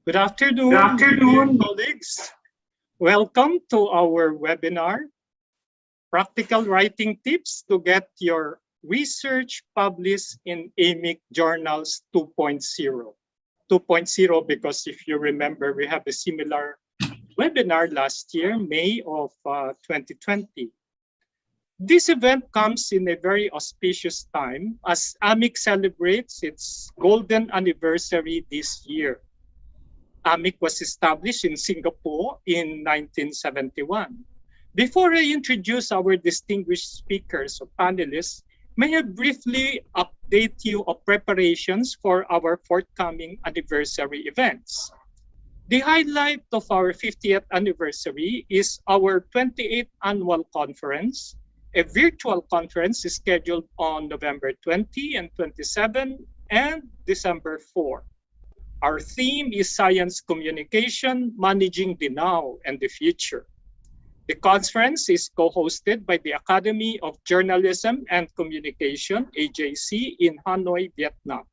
Good afternoon, Good afternoon. colleagues. Welcome to our webinar, Practical Writing Tips to Get Your Research Published in AMIC Journals 2.0. 2.0 because if you remember, we have a similar webinar last year, May of 2020. This event comes in a very auspicious time as AMIC celebrates its golden anniversary this year. AMIC was established in Singapore in 1971. Before I introduce our distinguished speakers or panelists, may I briefly update you of preparations for our forthcoming anniversary events. The highlight of our 50th anniversary is our 28th annual conference. A virtual conference is scheduled on November 20 and 27 and December 4. Our theme is Science Communication, Managing the Now and the Future. The conference is co-hosted by the Academy of Journalism and Communication, AJC, in Hanoi, Vietnam.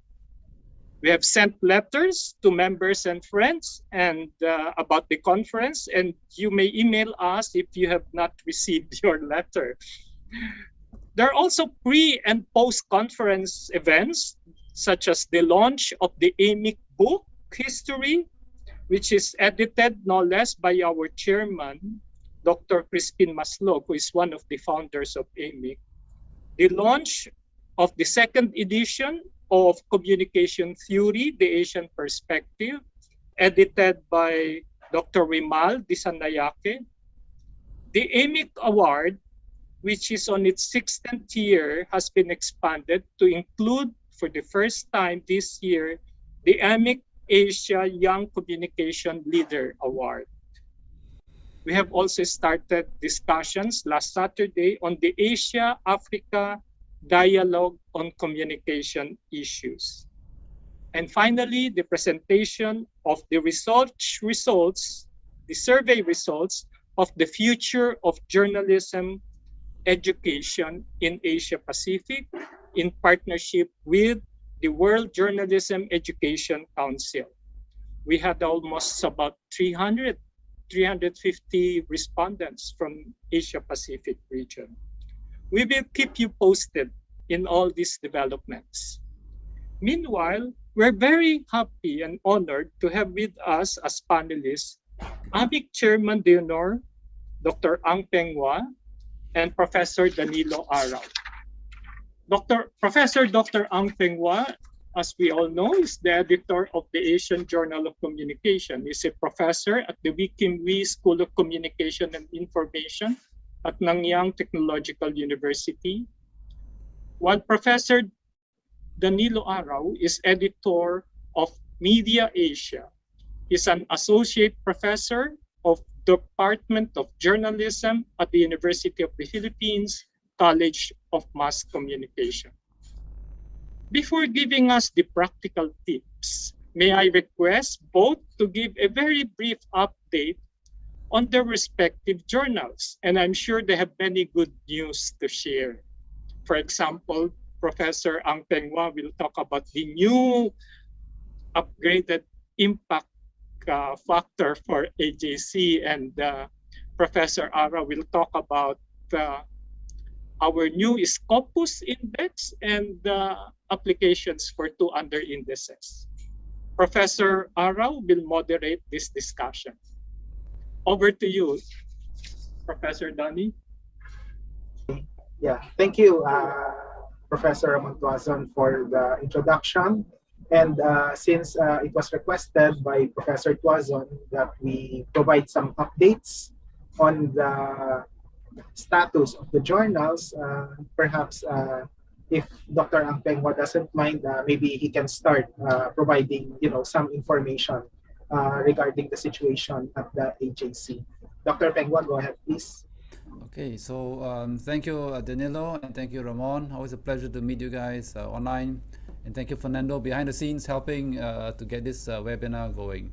We have sent letters to members and friends about the conference, and you may email us if you have not received your letter. There are also pre- and post-conference events, such as the launch of the AMIC book, History, which is edited no less by our chairman, Dr. Crispin Maslog, who is one of the founders of AMIC. The launch of the second edition of Communication Theory, the Asian Perspective, edited by Dr. Rimal Disanayake. The AMIC Award, which is on its 16th year, has been expanded to include, for the first time this year, the AMIC Asia Young Communication Leader Award. We have also started discussions last Saturday on the Asia-Africa Dialogue on Communication Issues. And finally, the presentation of the survey results of the future of journalism education in Asia Pacific in partnership with the World Journalism Education Council. We had almost about 350 respondents from Asia Pacific region. We will keep you posted in all these developments. Meanwhile, we're very happy and honored to have with us as panelists AMIC Chairman de Honor, Dr. Ang Peng Hwa, and Professor Danilo Arao. Professor Dr. Ang Peng Hwa, as we all know, is the editor of the Asian Journal of Communication. He's a professor at the Wee Kim Wee School of Communication and Information at Nanyang Technological University, while Professor Danilo Arao is editor of Media Asia. He's an associate professor of Department of Journalism at the University of the Philippines College of Mass Communication. Before giving us the practical tips, may I request both to give a very brief update on their respective journals, and I'm sure they have many good news to share. For example, Professor Ang Peng Hwa will talk about the new upgraded impact factor for AJC, and Professor Ara will talk about our new Scopus index and applications for two under indices. Professor Arao will moderate this discussion. Over to you, Professor Dani. Yeah, thank you, Professor Montuazon, for the introduction. And since it was requested by Professor Tuazon that we provide some updates on the status of the journals, perhaps if Dr. Ang Peng Hwa doesn't mind, maybe he can start providing some information regarding the situation at the agency. Dr. Peng Hwa, go ahead, please. Okay, so thank you, Danilo, and thank you, Ramon. Always a pleasure to meet you guys online. And thank you, Fernando, behind the scenes helping to get this webinar going.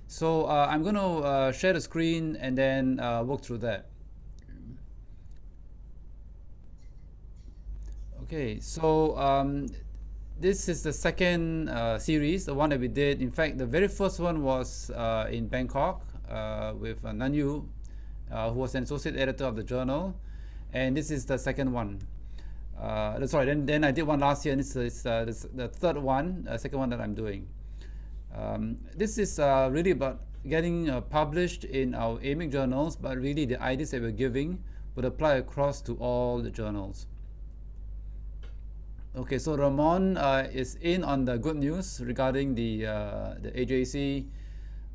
So I'm going to share the screen and then work through that. Okay, so this is the second series, the one that we did. In fact, the very first one was in Bangkok with Nanyu, who was an associate editor of the journal, and this is the second one. Sorry, then I did one last year, and this is the third one, second one that I'm doing. This is really about getting published in our AMIC journals, but really the ideas that we're giving would apply across to all the journals. Okay, so Ramon is in on the good news regarding the AJC.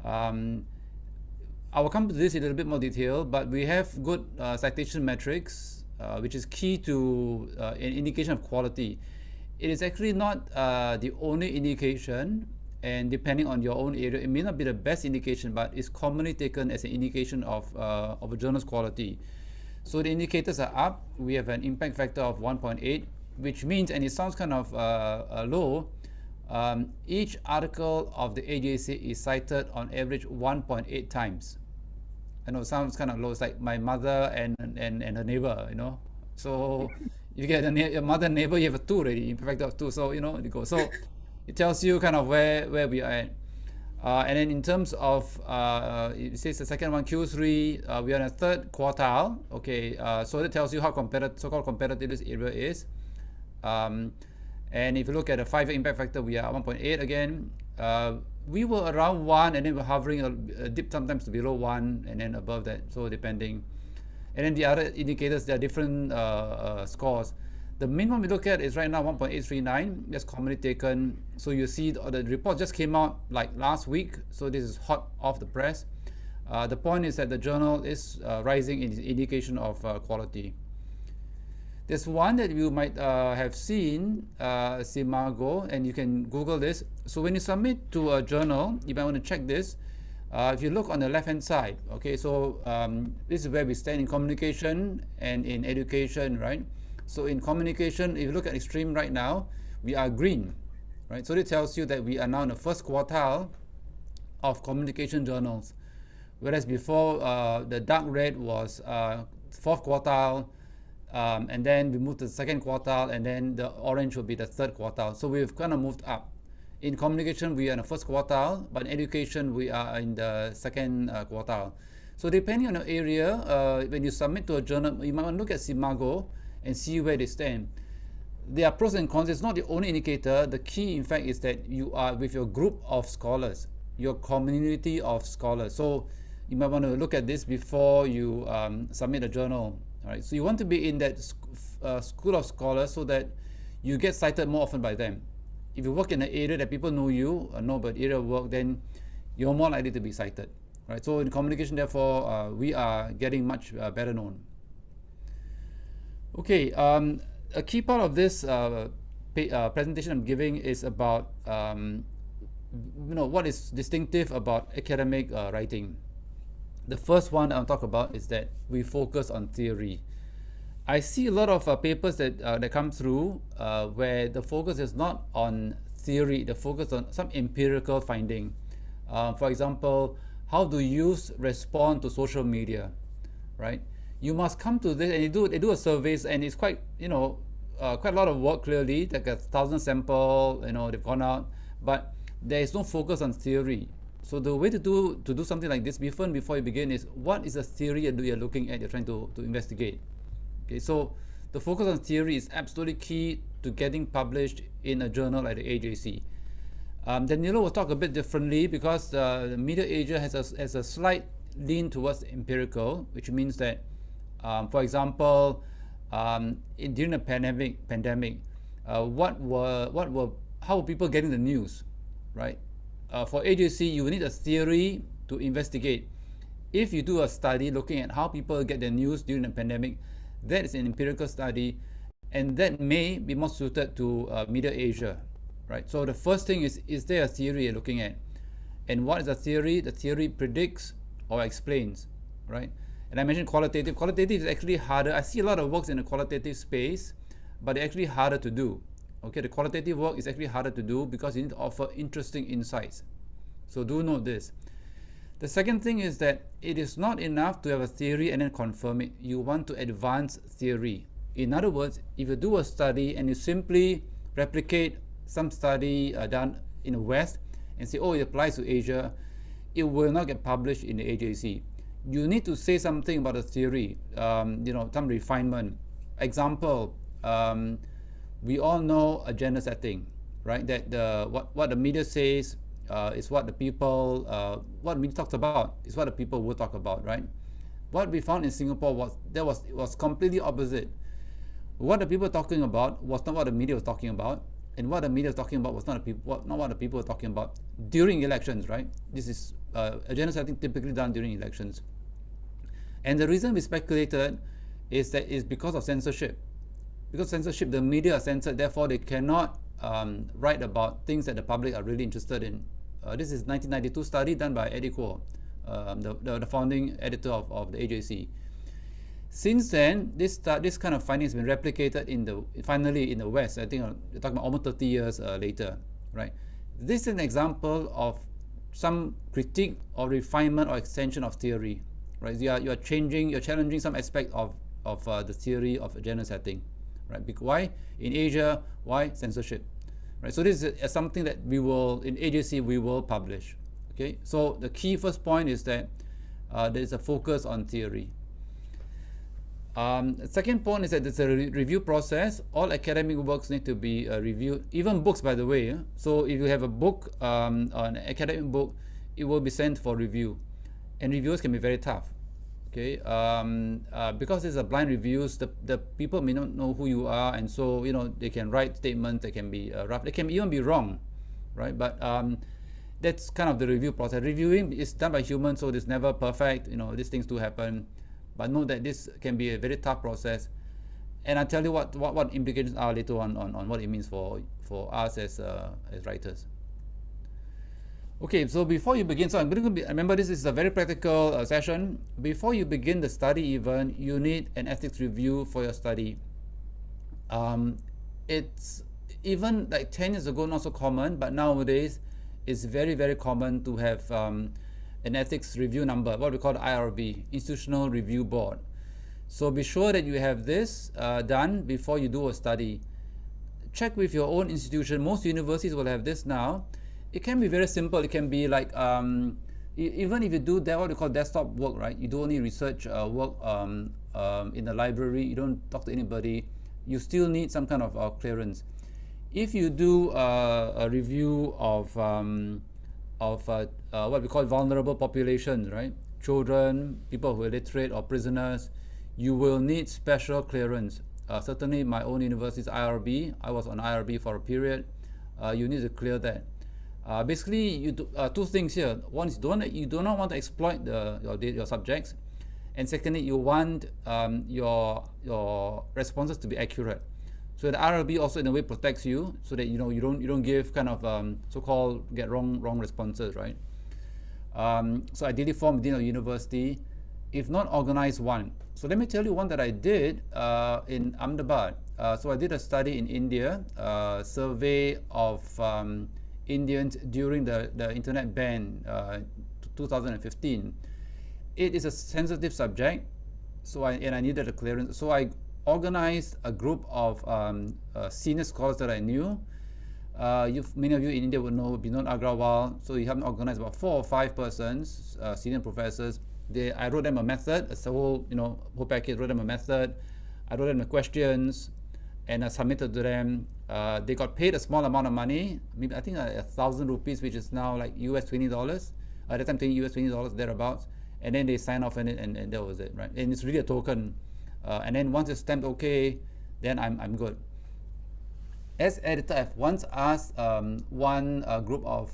I will come to this in a little bit more detail, but we have good citation metrics, which is key to an indication of quality. It is actually not the only indication, and depending on your own area, it may not be the best indication, but it's commonly taken as an indication of a journal's quality. So the indicators are up. We have an impact factor of 1.8, which means, and it sounds kind of low, each article of the AJC is cited on average 1.8 times. I know it sounds kind of low. It's like my mother and her neighbor, you know. So if you get your mother and neighbor, you have a 2 already, impact factor of 2. So you know, you go. So it tells you kind of where we are at. And then in terms of, it says the second one, Q3, we are in a third quartile. Okay, so that tells you how so-called competitive this area is. And if you look at the 5-year impact factor, we are 1.8 again. We were around 1, and then we're hovering a dip sometimes to below 1, and then above that, so depending. And then the other indicators, there are different scores. The main one we look at is right now 1.839. That's commonly taken. So you see the report just came out like last week, so this is hot off the press. The point is that the journal is rising in its indication of quality. There's one that you might have seen, Simago, and you can Google this. So when you submit to a journal, you might want to check this. If you look on the left-hand side, okay, so this is where we stand in communication and in education, right? So in communication, if you look at extreme right now, we are green, right? So it tells you that we are now in the first quartile of communication journals, whereas before the dark red was fourth quartile, and then we moved to the second quartile, and then the orange will be the third quartile. So we've kind of moved up. In communication, we are in the first quartile, but in education, we are in the second quartile. So depending on your area, when you submit to a journal, you might want to look at Simago and see where they stand. There are pros and cons. It's not the only indicator. The key, in fact, is that you are with your group of scholars, your community of scholars. So you might want to look at this before you submit a journal. All right. So you want to be in that school of scholars so that you get cited more often by them. If you work in an area that people know you, know about area of work, then you're more likely to be cited. Right. So in communication, therefore, we are getting much better known. Okay, a key part of this presentation I'm giving is about what is distinctive about academic writing. The first one I'll talk about is that we focus on theory. I see a lot of papers that come through where the focus is not on theory, the focus on some empirical finding. For example, how do youth respond to social media, right? You must come to this, and they do a surveys, and it's quite quite a lot of work. Clearly, like 1,000 sample, they've gone out, but there is no focus on theory. So the way to do something like this before you begin is, what is the theory that you're looking at, you're trying to investigate. Okay, so the focus on theory is absolutely key to getting published in a journal like the AJC. Danilo will talk a bit differently because the Media Asia has a slight lean towards empirical, which means that, for example, during the pandemic, how were people getting the news, right? For AJC, you need a theory to investigate. If you do a study looking at how people get their news during the pandemic, that is an empirical study, and that may be more suited to Media Asia, right? So the first thing is there a theory you're looking at? And what is a theory? The theory predicts or explains, right? And I mentioned qualitative. Qualitative is actually harder. I see a lot of works in the qualitative space, but they're actually harder to do. Okay, the qualitative work is actually harder to do because you need to offer interesting insights. So do note this. The second thing is that it is not enough to have a theory and then confirm it. You want to advance theory. In other words, if you do a study and you simply replicate some study done in the West and say, oh, it applies to Asia, it will not get published in the AJC. You need to say something about the theory, some refinement. Example, we all know agenda setting, right? That what the media says is what the people, what the media talks about is what the people will talk about, right? What we found in Singapore was completely opposite. What the people were talking about was not what the media was talking about, and what the media was talking about was not what the people were talking about during elections, right? This is agenda setting typically done during elections. And the reason we speculated is that it's because of censorship. Because censorship, the media are censored, therefore they cannot write about things that the public are really interested in. This is 1992 study done by Editorial, the founding editor of the AJC. Since then, this kind of finding has been replicated finally in the West. I think we're talking about almost 30 years later, right? This is an example of some critique or refinement or extension of theory, right? You are challenging some aspect of the theory of agenda setting, right? Why? In Asia, why? Censorship, right? So this is something that we will, in AJC, we will publish, okay? So the key first point is that there is a focus on theory. The second point is that it's a review process. All academic works need to be reviewed, even books, by the way. So if you have a book, an academic book, it will be sent for review. And reviews can be very tough, okay? Because it's a blind reviews, the people may not know who you are, and so they can write statements, they can be rough, they can even be wrong, right? But that's kind of the review process. Reviewing is done by humans, so it's never perfect. These things do happen. But know that this can be a very tough process, and I'll tell you what implications are later on what it means for us as writers. Okay, so before you begin, so I'm going to remember this is a very practical session. Before you begin the study even, you need an ethics review for your study. It's even like 10 years ago not so common, but nowadays it's very, very common to have an ethics review number, what we call the IRB, Institutional Review Board. So be sure that you have this done before you do a study. Check with your own institution. Most universities will have this now. It can be very simple. It can be like, even if you do that, what we call desktop work, right? You do only research work in the library, you don't talk to anybody, you still need some kind of clearance. If you do a review of what we call vulnerable populations, right? Children, people who are illiterate, or prisoners, you will need special clearance. Certainly my own university's IRB, I was on IRB for a period, you need to clear that. Basically, you do, two things here. One is you do not want to exploit your subjects, and secondly, you want your responses to be accurate. So the IRB also in a way protects you, so that you don't give kind of so-called get wrong responses, right? So ideally form within a university, if not organize one. So let me tell you one that I did in Ahmedabad. So I did a study in India, survey of Indians during the internet ban, 2015. It is a sensitive subject, so I needed a clearance. So I organized a group of senior scholars that I knew. Many of you in India would know Binod Agrawal. So you have to organize about 4 or 5 persons, senior professors. I wrote them a method, a whole package. Wrote them a method. I wrote them the questions, and I submitted to them. They got paid a small amount of money. I think 1,000 rupees, which is now like US $20. At the time, US $20 thereabouts. And then they sign off on it, and that was it, right? And it's really a token. And then once it's stamped okay, then I'm good. As editor, I've once asked one group of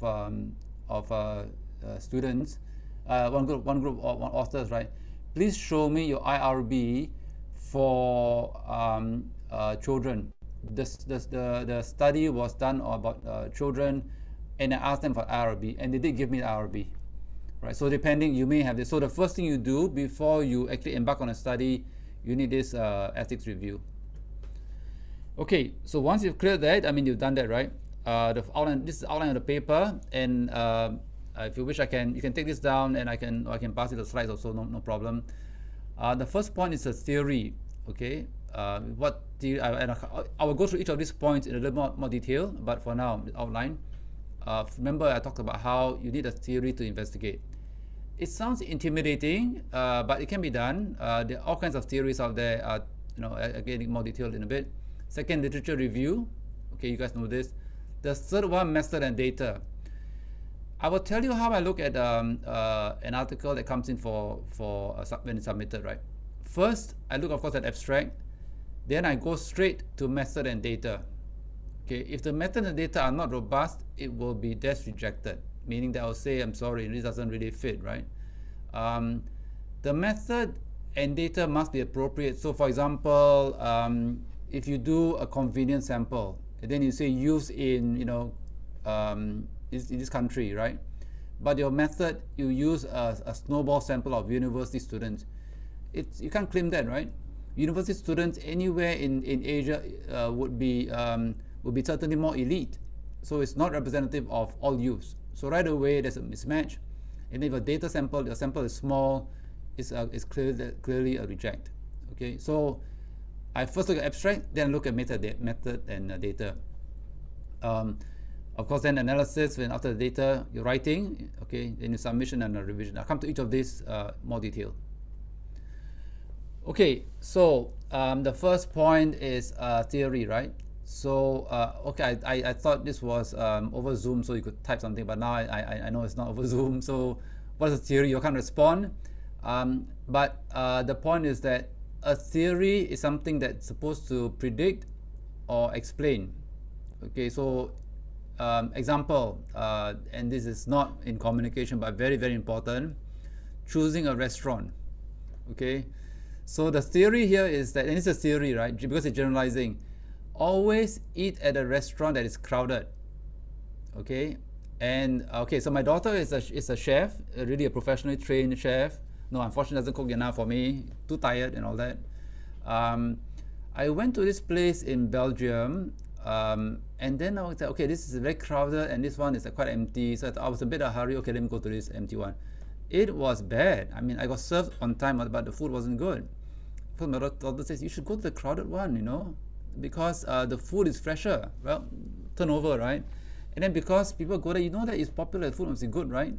students, one group of authors, right? Please show me your IRB for children. The study was done about children, and I asked them for IRB, and they did give me the IRB, right? So depending, you may have this. So the first thing you do before you actually embark on a study, you need this ethics review. Okay, so once you've cleared that, you've done that, right? The outline, this is the outline of the paper, and if you wish, you can take this down, and I can pass you the slides also, no problem. The first point is a theory, okay? what theory, and I will go through each of these points in a little more detail, but for now, outline. Remember, I talked about how you need a theory to investigate. It sounds intimidating, but it can be done. There are all kinds of theories out there. Again, more detailed in a bit. Second, literature review. Okay, you guys know this. The third one, method and data. I will tell you how I look at an article that comes in when it's submitted, right? First, I look, of course, at abstract. Then I go straight to method and data. Okay, if the method and data are not robust, it will be rejected, meaning that I'll say, I'm sorry, this doesn't really fit, right? The method and data must be appropriate. So, for example, if you do a convenience sample, and then you say use in, in this country, right? But your method, you use a snowball sample of university students. You can't claim that, right? University students anywhere in Asia would be certainly more elite. So it's not representative of all youths. So right away, there's a mismatch. And if a data sample, your sample is small, it's clearly a reject. Okay, so I first look at abstract, then look at method and data. Of course, then analysis, when after the data, you're writing, okay, then your submission and a revision. I'll come to each of these more detail. Okay, so the first point is theory, right? So, okay, I thought this was over Zoom, so you could type something, but now I know it's not over Zoom. So, what is a theory? You can't respond. But the point is that a theory is something that's supposed to predict or explain. Okay, so example, and this is not in communication, but very, very important, choosing a restaurant. Okay, so the theory here is that, and it's a theory, right, because it's generalizing, always eat at a restaurant that is crowded. Okay, and okay, so my daughter is a chef, really a professionally trained chef. No, unfortunately doesn't cook enough for me, too tired and all that. I went to this place in Belgium, and then I was like, okay, this is very crowded and this one is quite empty. So I was a bit of a hurry, okay, let me go to this empty one. It was bad. I mean, I got served on time, but the food wasn't good. So my daughter says, you should go to the crowded one, because the food is fresher. Well, turnover, right? And then because people go there, that it's popular, the food must be good, right?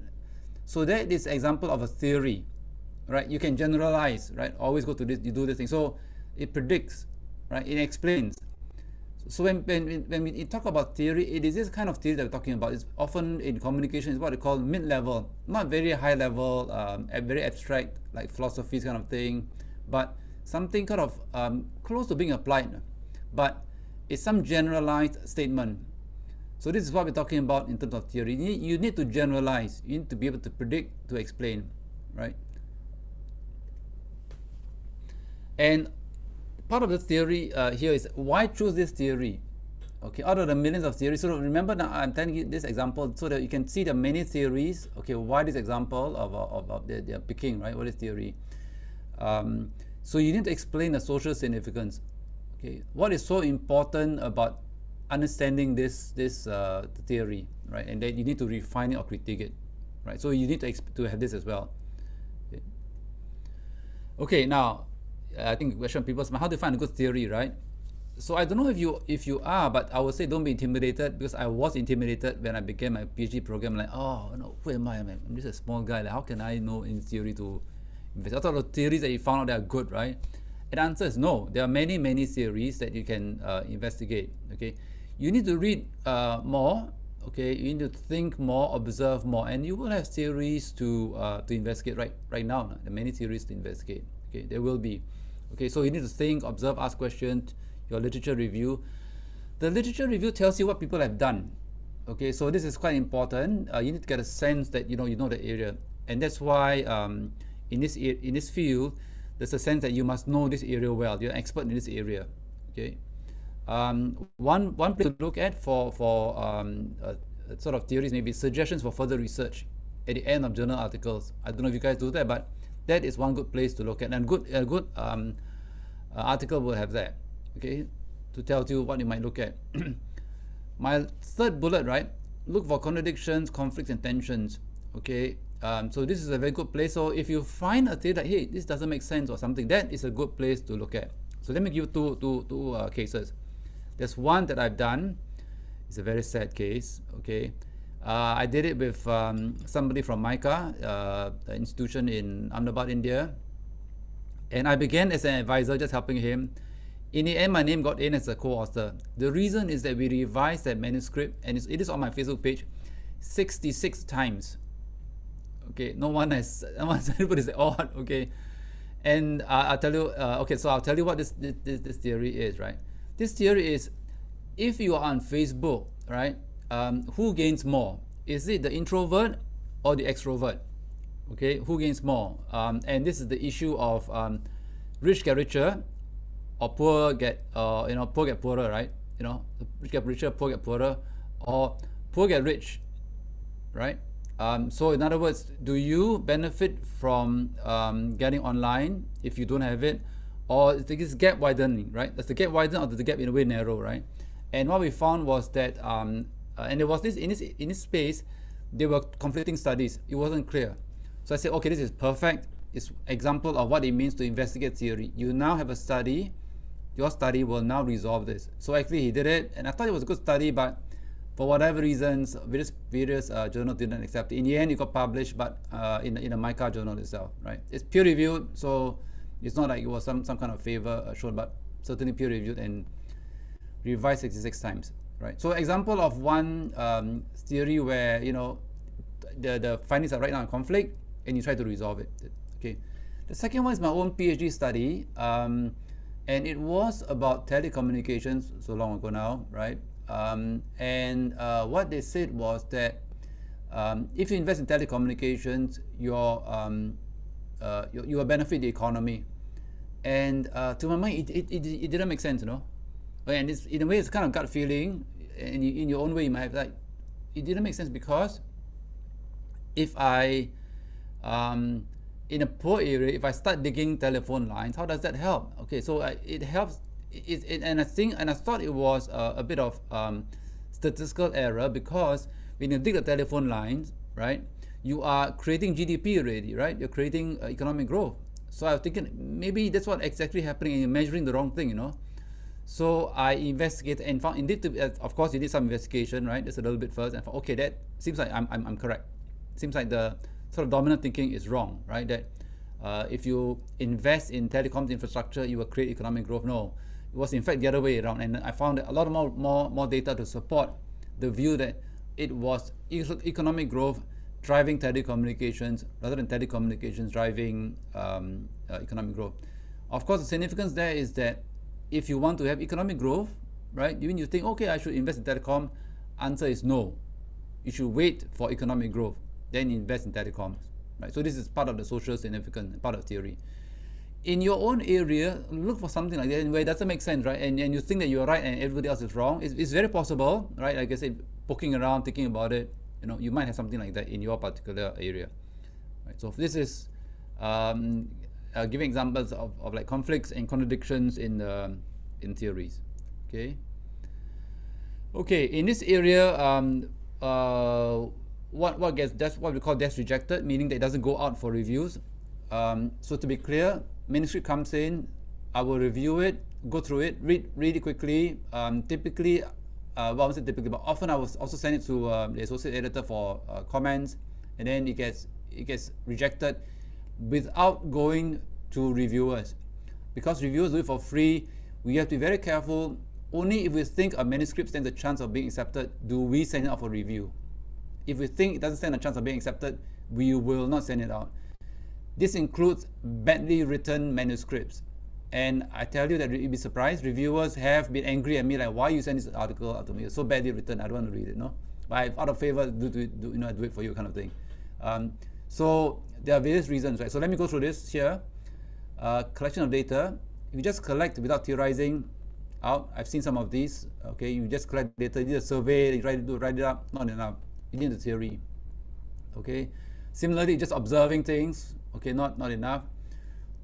So that is example of a theory, right? You can generalize, right? Always go to this, you do this thing. So it predicts, right? It explains. So when we talk about theory, it is this kind of theory that we're talking about. It's often in communication, it's what they call mid-level, not very high level, very abstract, like philosophies kind of thing, but something kind of close to being applied. But it's some generalized statement. So this is what we're talking about in terms of theory. You need to generalize. You need to be able to predict, to explain, right? And part of the theory here is why choose this theory? Okay, out of the millions of theories. So remember now I'm telling you this example so that you can see the many theories. Okay, why this example of they're picking, right? What is theory? So you need to explain the social significance. Okay, what is so important about understanding this theory, right? And then you need to refine it or critique it, right? So you need to have this as well. Okay, now I think question people ask, how to find a good theory, right? So I don't know if you are, but I would say don't be intimidated, because I was intimidated when I began my PhD program. Like, oh no, who am I? I'm just a small guy. Like, how can I know in theory to invest? I thought the theories that you found out they are good, right? And the answer is no. There are many theories that you can investigate. Okay, you need to read more. Okay, you need to think more, observe more, and you will have theories to investigate right now. There are many theories to investigate. Okay, there will be. Okay, so you need to think, observe, ask questions. Your literature review. The literature review tells you what people have done. Okay, so this is quite important. You need to get a sense that you know the area, and that's why in this field, there's a sense that you must know this area well. You're an expert in this area. Okay, one place to look at for sort of theories, maybe suggestions for further research at the end of journal articles. I don't know if you guys do that, but that is one good place to look at, and a good article will have that. Okay, to tell you what you might look at. My third bullet, right? Look for contradictions, conflicts, and tensions. Okay, so this is a very good place. So if you find a theory that, hey, this doesn't make sense or something, that is a good place to look at. So So let me give you two cases. There's one that I've done. It's a very sad case. Okay, I did it with somebody from MICA, an institution in Ahmedabad, India, and I began as an advisor, just helping him. In the end, my name got in as a co-author. The reason is that we revised that manuscript, and it is on my Facebook page, 66 times. Okay, no one has, everybody said odd. Okay, and I'll tell you. Okay, so I'll tell you what this theory is. Right, this theory is, if you are on Facebook, right, who gains more? Is it the introvert or the extrovert? Okay, who gains more? And this is the issue of rich get richer, or poor get poor get poorer, right? Rich get richer, poor get poorer, or poor get rich, right? So in other words, do you benefit from getting online if you don't have it, or is this gap widening, right? Does the gap widen, or does the gap in a way narrow, right? And what we found was that, and there was this in this space, there were conflicting studies. It wasn't clear. So I said, okay, this is perfect. It's example of what it means to investigate theory. You now have a study. Your study will now resolve this. So actually, he did it, and I thought it was a good study, but for whatever reasons, various journals didn't accept it. In the end, it got published, but in a MICA journal itself, right? It's peer reviewed, so it's not like it was some kind of favor shown, but certainly peer reviewed and revised 66 times, right? So example of one theory where the findings are right now in conflict, and you try to resolve it. Okay. The second one is my own PhD study, and it was about telecommunications so long ago now, right? And what they said was that if you invest in telecommunications, you will benefit the economy. And to my mind, it didn't make sense, And in a way, it's kind of gut feeling, and in your own way, you might have like, it didn't make sense because if I, in a poor area, if I start digging telephone lines, how does that help? Okay, so it helps. And I thought it was a bit of statistical error, because when you dig the telephone lines, right, you are creating GDP already, right? You're creating economic growth. So I was thinking maybe that's what exactly happening, and you're measuring the wrong thing, So I investigated and found indeed, of course, you did some investigation, right? Just a little bit first, and found, okay, that seems like I'm correct. Seems like the sort of dominant thinking is wrong, right? That if you invest in telecoms infrastructure, you will create economic growth. No, it was in fact the other way around, and I found a lot more data to support the view that it was economic growth driving telecommunications rather than telecommunications driving economic growth. Of course, the significance there is that if you want to have economic growth, right, even you think, okay, I should invest in telecom, answer is no. You should wait for economic growth, then invest in telecoms, right? So this is part of the social significance, part of theory. In your own area, look for something like that where it doesn't make sense, right? And you think that you're right and everybody else is wrong. It's very possible, right? Like I said, poking around, thinking about it, you might have something like that in your particular area, right? So this is giving examples of like conflicts and contradictions in theories. Okay, in this area, what gets, that's what we call desk rejected, meaning that it doesn't go out for reviews. So to be clear, manuscript comes in, I will review it, go through it, read it quickly. Typically, well, I won't say typically, but often I will also send it to the associate editor for comments, and then it gets rejected without going to reviewers. Because reviewers do it for free, we have to be very careful. Only if we think a manuscript stands a chance of being accepted, do we send it out for review. If we think it doesn't stand a chance of being accepted, we will not send it out. This includes badly written manuscripts. And I tell you that you'll be surprised, reviewers have been angry at me, like, why you send this article out to me? It's so badly written, I don't want to read it, no? But out of favor, I do it for you, kind of thing. So there are various reasons, right? So let me go through this here. Collection of data. If you just collect without theorizing out, I've seen some of these. Okay, you just collect data, you do a survey, you write it up, not enough. You need the theory. Okay. Similarly, just observing things. Okay, not enough.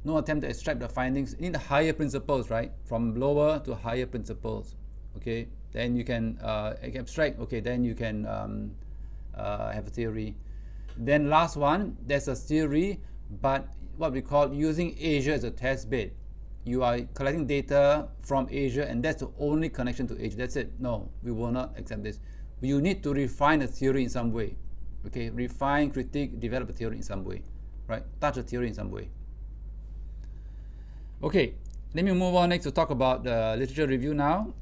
No attempt to extract the findings. You need the higher principles, right? From lower to higher principles. Okay, then you can abstract. Okay, then you can have a theory. Then last one, there's a theory, but what we call using Asia as a test bed. you are collecting data from Asia and that's the only connection to Asia. That's it. No, we will not accept this. You need to refine the theory in some way. Okay, refine, critique, develop a theory in some way, right? Touch a theory in some way. Okay, let me move on next to talk about literature review now.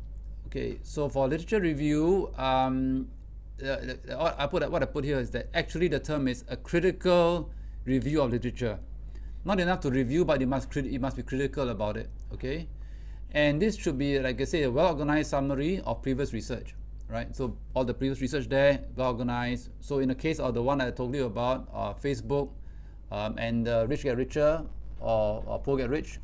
Okay, so for literature review, what I put here is that actually the term is a critical review of literature. Not enough to review, but you must be critical about it. Okay, and this should be, like I say, a well-organized summary of previous research, right? So all the previous research there, well-organized. So in the case of the one I told you about, Facebook, and Rich Get Richer or Poor Get Rich,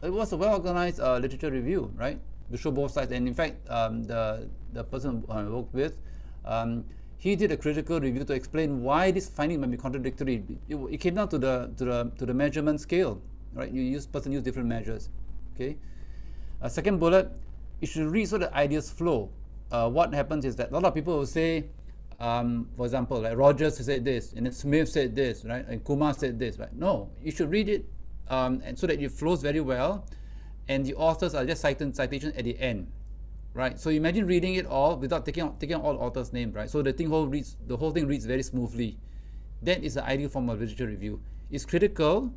it was a well-organized literature review, right? To show both sides. And in fact, the person I worked with, he did a critical review to explain why this finding might be contradictory. It came down to the measurement scale, right? Person use different measures. Okay. Second bullet, you should read so the ideas flow. What happens is that a lot of people will say, for example, like Rogers said this, and then Smith said this, right? And Kumar said this, right? No, you should read it, and so that it flows very well, and the authors are just citation at the end, right? So imagine reading it all without taking all the authors' names, right? So the whole thing reads very smoothly. That is the ideal form of literature review. It's critical,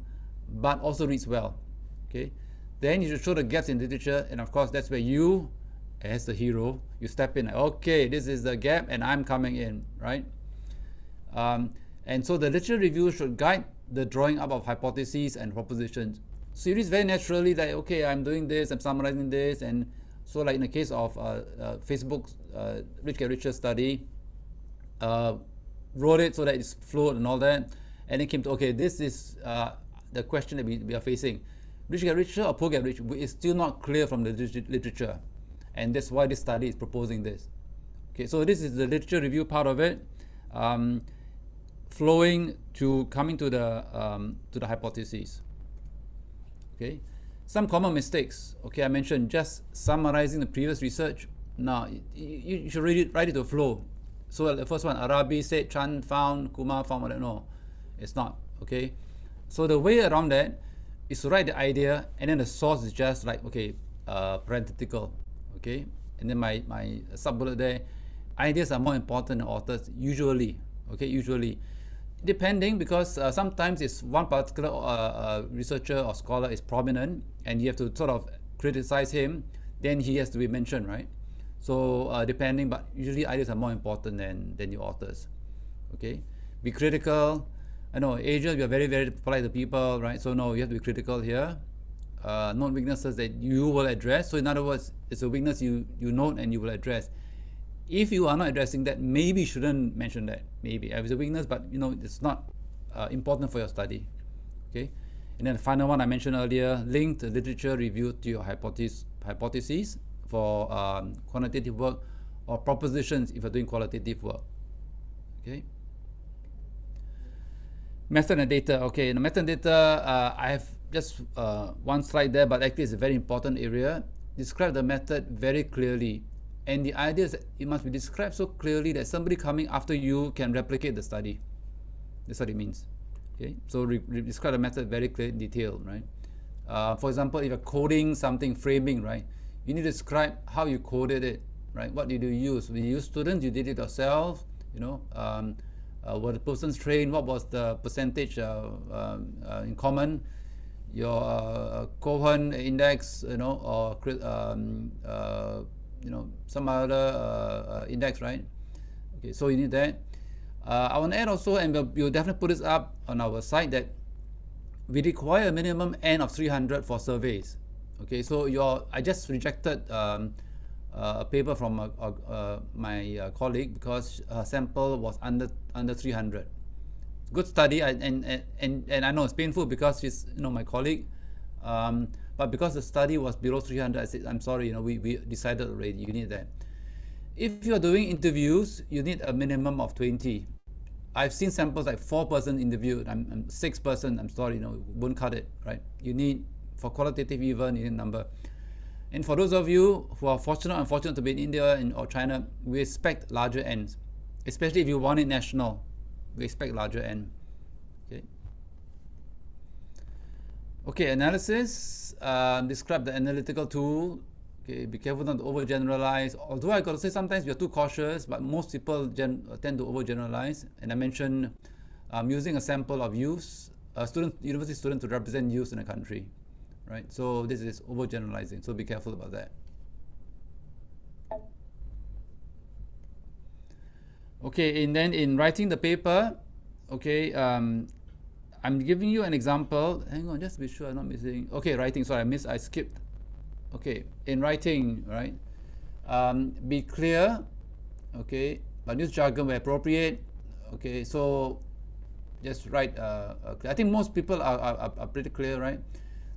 but also reads well. Okay. Then you should show the gaps in literature, and of course that's where you, as the hero, you step in. Okay, this is the gap, and I'm coming in, right? And so the literature review should guide the drawing up of hypotheses and propositions. So it reads very naturally that, okay, I'm doing this, I'm summarizing this, and so like in the case of Facebook's Rich Get Richer study, wrote it so that it's flowed and all that, and it came to, okay, this is the question that we are facing. Rich Get Richer or Poor Get Rich is still not clear from the literature, and that's why this study is proposing this. Okay, so this is the literature review part of it, flowing to coming to the hypotheses. Okay, some common mistakes. Okay, I mentioned just summarizing the previous research. Now you should write it to flow. So the first one, Arabi said, Chan found, Kumar found. No, it's not. Okay, so the way around that is to write the idea, and then the source is just like, okay, parenthetical. Okay, and then my sub bullet there, ideas are more important than authors usually. Okay, usually. Depending, because sometimes it's one particular researcher or scholar is prominent and you have to sort of criticize him, then he has to be mentioned, right? So depending, but usually ideas are more important than the authors. Okay, be critical. I know Asia, we are very, very polite to people, right? So no, you have to be critical here. Note weaknesses that you will address. So in other words, it's a weakness you note and you will address. If you are not addressing that, maybe you shouldn't mention that. Maybe it's a weakness, but it's not important for your study. Okay, and then the final one I mentioned earlier: link the literature review to your hypotheses for quantitative work, or propositions if you're doing qualitative work. Okay. Method and data. Okay, in the method and data, I have just one slide there, but actually it's a very important area. Describe the method very clearly. And the idea is that it must be described so clearly that somebody coming after you can replicate the study. That's what it means. Okay, so describe the method very clear, detailed, right? For example, if you're coding something, framing, right? You need to describe how you coded it, right? What did you use? Did you use students? You did it yourself? Were the persons trained? What was the percentage in common? Your Cohen index, or some other index, right? Okay, so you need that. I want to add also, and we'll definitely put this up on our site, that we require a minimum N of 300 for surveys. Okay, so I just rejected a paper from my colleague because her sample was under 300. Good study, and I know it's painful because she's my colleague. But because the study was below 300, I said, I'm sorry, we decided already, you need that. If you're doing interviews, you need a minimum of 20. I've seen samples like 4-person interviewed, I'm 6-person, I'm sorry, won't cut it, right? You need, for qualitative even, you need a number. And for those of you who are fortunate or unfortunate to be in India or China, we expect larger Ns, especially if you want it national, we expect larger N. Okay. Okay, analysis, describe the analytical tool. Okay, be careful not to overgeneralize. Although I got to say sometimes we are too cautious, but most people tend to overgeneralize. And I mentioned using a sample of youths, university students to represent youth in a country, right? So this is overgeneralizing, so be careful about that. Okay, and then in writing the paper, okay, I'm giving you an example. Hang on, just to be sure I'm not missing. Okay, writing, sorry, I skipped. Okay, in writing, right, be clear, okay, but use jargon where appropriate. Okay, so just write, I think most people are pretty clear, right?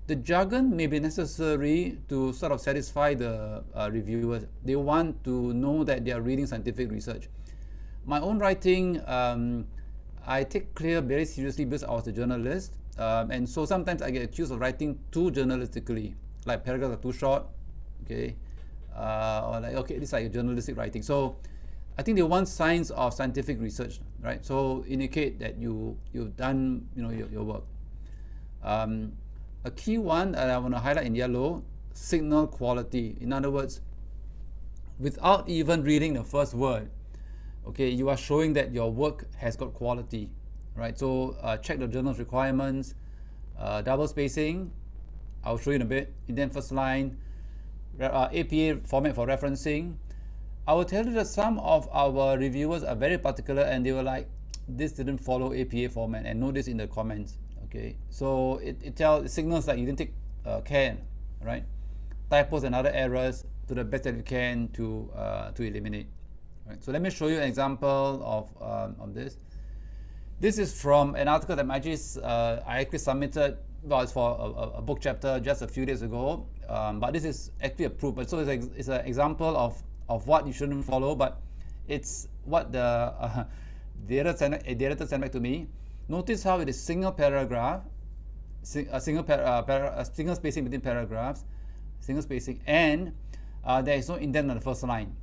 The jargon may be necessary to sort of satisfy the reviewers. They want to know that they are reading scientific research. My own writing, I take clear very seriously because I was a journalist, and so sometimes I get accused of writing too journalistically, like paragraphs are too short, okay, or like, okay, this is like a journalistic writing. So I think they want signs of scientific research, right? So indicate that you've done, you know, your work. A key one that I want to highlight in yellow, signal quality. In other words, without even reading the first word, okay, you are showing that your work has got quality, right? So check the journal's requirements, double spacing, I'll show you in a bit, indent first line, APA format for referencing. I will tell you that some of our reviewers are very particular and they were like, this didn't follow APA format, and notice in the comments, okay? So it signals that you didn't take care, right? Typos and other errors to the best that you can to eliminate. Right, so let me show you an example of this. This is from an article that I actually submitted. Well, it's for a book chapter just a few days ago, but this is actually approved. But so it's an example of what you shouldn't follow, but it's what the editor sent back to me. Notice how it is single paragraph, single spacing between paragraphs, single spacing, and there is no indent on the first line.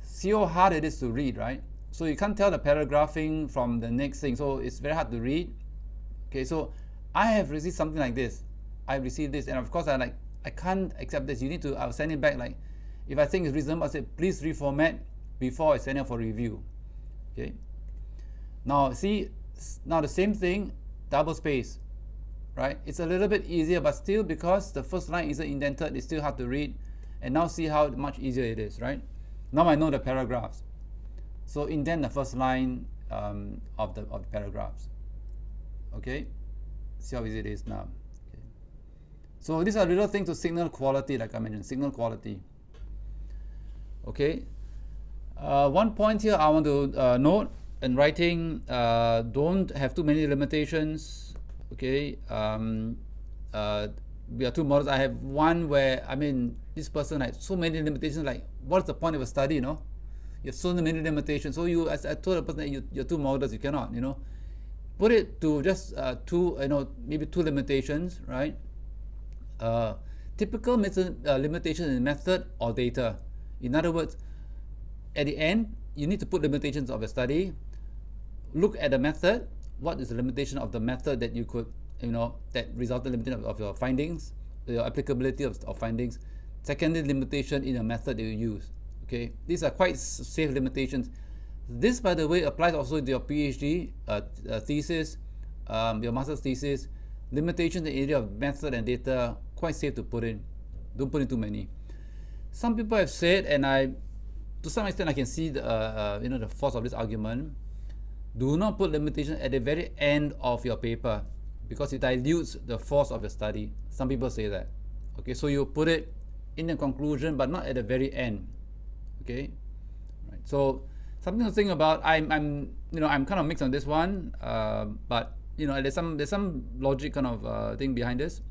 See how hard it is to read, right? So you can't tell the paragraphing from the next thing, so it's very hard to read. Okay, so I have received something like this. I've received this, and of course I can't accept this. You need to, I'll send it back. Like, if I think it's reasonable, I say please reformat before I send it for review. Okay. Now see, now the same thing, double space, right? It's a little bit easier, but still, because the first line isn't indented, it's still hard to read. And now see how much easier it is, right? Now I know the paragraphs. So indent the first line of the paragraphs. Okay. See how easy it is now. Okay. So these are little things to signal quality, like I mentioned, signal quality. Okay. One point here I want to note in writing, don't have too many limitations. Okay. We are too modest. I have one where, I mean, this person had so many limitations, like what's the point of a study, you know? You have so many limitations. So you, as I told the person that you're too modest, you cannot, you know? Put it to just two, you know, maybe two limitations, right? Typical limitation in method or data. In other words, at the end, you need to put limitations of the study. Look at the method. What is the limitation of the method that you could, you know, that resulted in limitation of your findings, your applicability of findings. Secondly, limitation in the method that you use. Okay, these are quite safe limitations. This, by the way, applies also to your PhD thesis, your master's thesis. Limitations in the area of method and data, quite safe to put in. Don't put in too many. Some people have said, and to some extent I can see the, you know, the force of this argument. Do not put limitations at the very end of your paper, because it dilutes the force of the study. Some people say that. Okay, so you put it in the conclusion, but not at the very end. Okay, right. So something to think about. I'm you know, I'm kind of mixed on this one, but you know, there's some logic kind of thing behind this.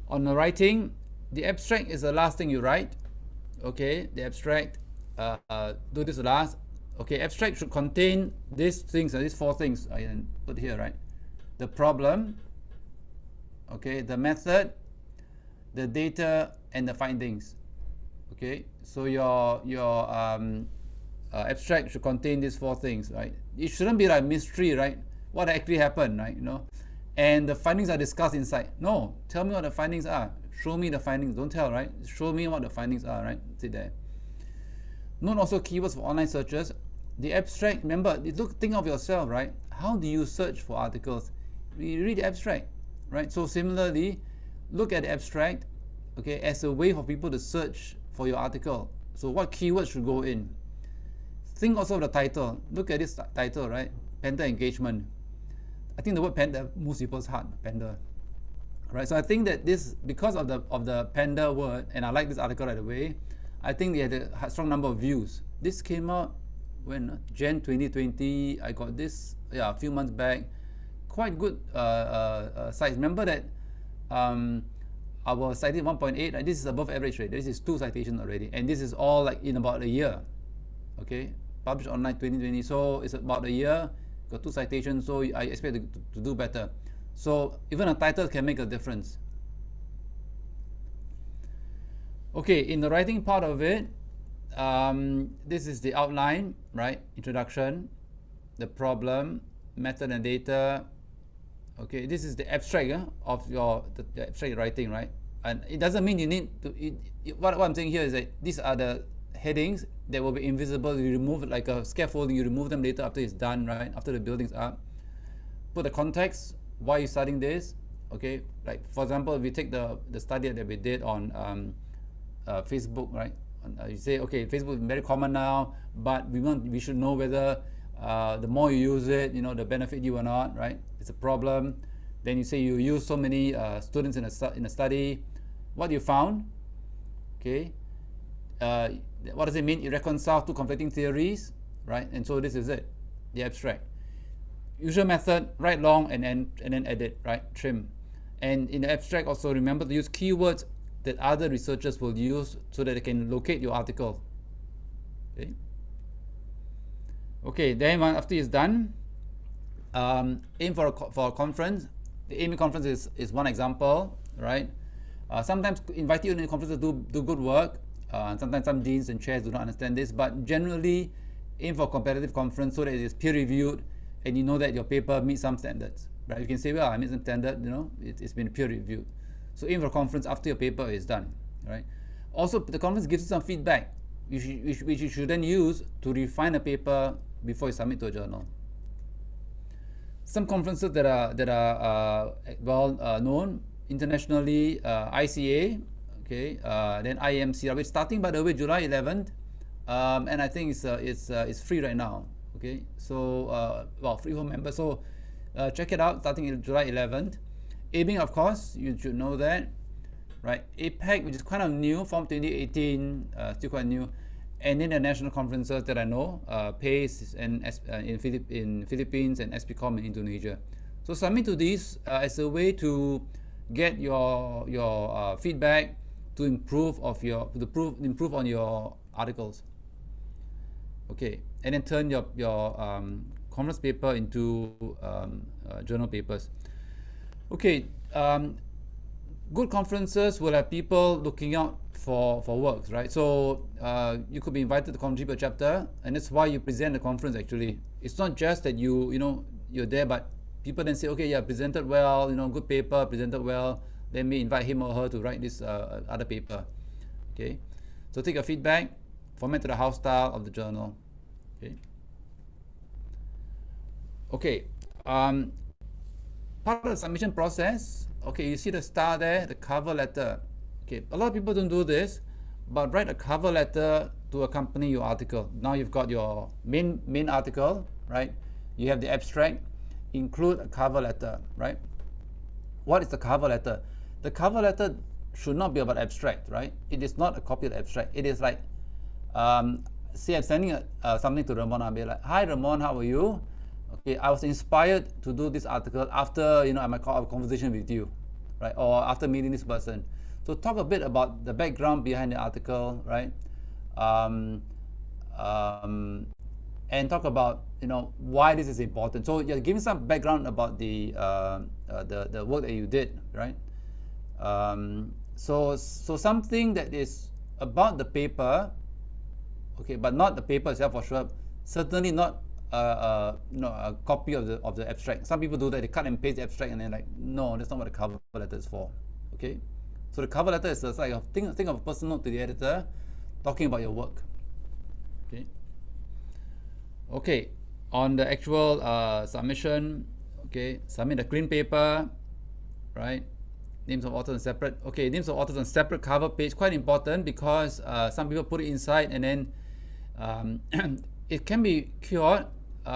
On the writing, the abstract is the last thing you write. Okay, the abstract, do this last. Okay, abstract should contain these things, these four things I put here, right? The problem, okay, the method, the data, and the findings. Okay, so your abstract should contain these four things, right? It shouldn't be like mystery, right? What actually happened, right? You know, and the findings are discussed inside. No, tell me what the findings are. Show me the findings. Don't tell, right? Show me what the findings are, right? Sit there. Note also keywords for online searches. The abstract, remember, think of yourself, right? How do you search for articles? You read the abstract, right? So similarly, look at the abstract, okay, as a way for people to search for your article. So what keywords should go in? Think also of the title. Look at this title, right? Panda engagement. I think the word panda moves people's heart, panda. Right, so I think that this, because of the panda word, and I like this article right away, I think they had a strong number of views. This came out when Jan 2020. I got this, yeah, a few months back. Quite good size. Remember that our cited 1.8. This is above average rate. This is 2 citations already, and this is all like in about a year. Okay, published online 2020, so it's about a year. Got 2 citations, so I expect to do better. So even a title can make a difference. Okay, in the writing part of it, this is the outline, right? Introduction, the problem, method and data. Okay, this is the abstract of the abstract writing, right? And it doesn't mean you need to. What I'm saying here is that these are the headings that will be invisible. You remove it like a scaffolding. You remove them later after it's done, right? After the building's up. Put the context. Why are you studying this? Okay, like for example, if we take the study that we did on Facebook, right? You say, okay, Facebook is very common now, but we should know whether the more you use it, the benefit you or not, right? It's a problem. Then you say you use so many students in a study. What you found? Okay, what does it mean? It reconciles 2 conflicting theories, right? And so this is it, the abstract. Usual method, write long and then edit, right? Trim. And in the abstract also remember to use keywords that other researchers will use so that they can locate your article. Okay. Okay, then after it's done, aim for a conference. The AMIC conference is one example, right? Sometimes invite you to conferences to do good work. Sometimes some deans and chairs do not understand this, but generally aim for a competitive conference so that it is peer reviewed and you know that your paper meets some standards, right? You can say, well, I meet some standard, it's been peer reviewed. So aim for a conference after your paper is done, right? Also, the conference gives you some feedback, which you should then use to refine a paper before you submit to a journal. Some conferences that are well known internationally, ICA, okay, then IMC, which starting by the way July 11th, and I think it's free right now. Okay, so well, free for members. So check it out starting in July 11th. AMIC, of course, you should know that, right? APEC, which is kind of new, formed 2018, still quite new. And then the national conferences that I know, PACE in Philippines and SPCOM in Indonesia. So submit to these as a way to get your feedback to improve on your articles. Okay, and then turn your conference paper into journal papers. Okay, good conferences will have people looking out for works, right? So you could be invited to contribute a chapter, and that's why you present the conference. Actually, it's not just that you're there, but people then say, okay, yeah, presented well, good paper, presented well. Then may invite him or her to write this other paper. Okay, so take your feedback, format to the house style of the journal. Okay. Okay. Part of the submission process. Okay, you see the star there, the cover letter. Okay, a lot of people don't do this, but write a cover letter to accompany your article. Now you've got your main article, right? You have the abstract. Include a cover letter, right? What is the cover letter? The cover letter should not be about abstract, right? It is not a copy of the abstract. It is like, see, I'm sending something to Ramon. I'll be like, hi Ramon, how are you? Okay, I was inspired to do this article after I might have a conversation with you, right? Or after meeting this person. So talk a bit about the background behind the article, right? And talk about why this is important. So you're giving some background about the work that you did, right? So something that is about the paper, okay, but not the paper itself for sure. Certainly not a copy of the abstract. Some people do that. They cut and paste the abstract, and then like, no, that's not what the cover letter is for. Okay, so the cover letter is like think of a personal note to the editor, talking about your work. Okay. Okay, on the actual submission. Okay, submit a clean paper, right? Names of authors on separate. Okay, names of authors on separate cover page, quite important because some people put it inside and then it can be cured.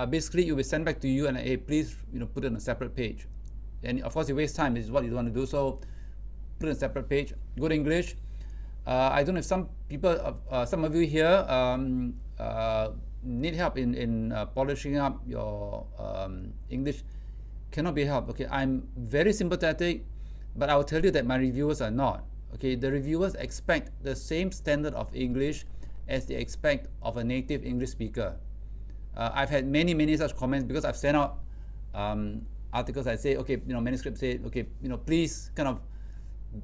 Basically, it will be sent back to you and hey, please put it on a separate page. And of course, you waste time. This is what you want to do. So put it on a separate page. Good English. I don't know if some people, some of you here need help in polishing up your English. Cannot be helped. Okay, I'm very sympathetic, but I will tell you that my reviewers are not. Okay, the reviewers expect the same standard of English as they expect of a native English speaker. I've had many such comments because I've sent out articles. I say, okay, Manuscript say, okay, please kind of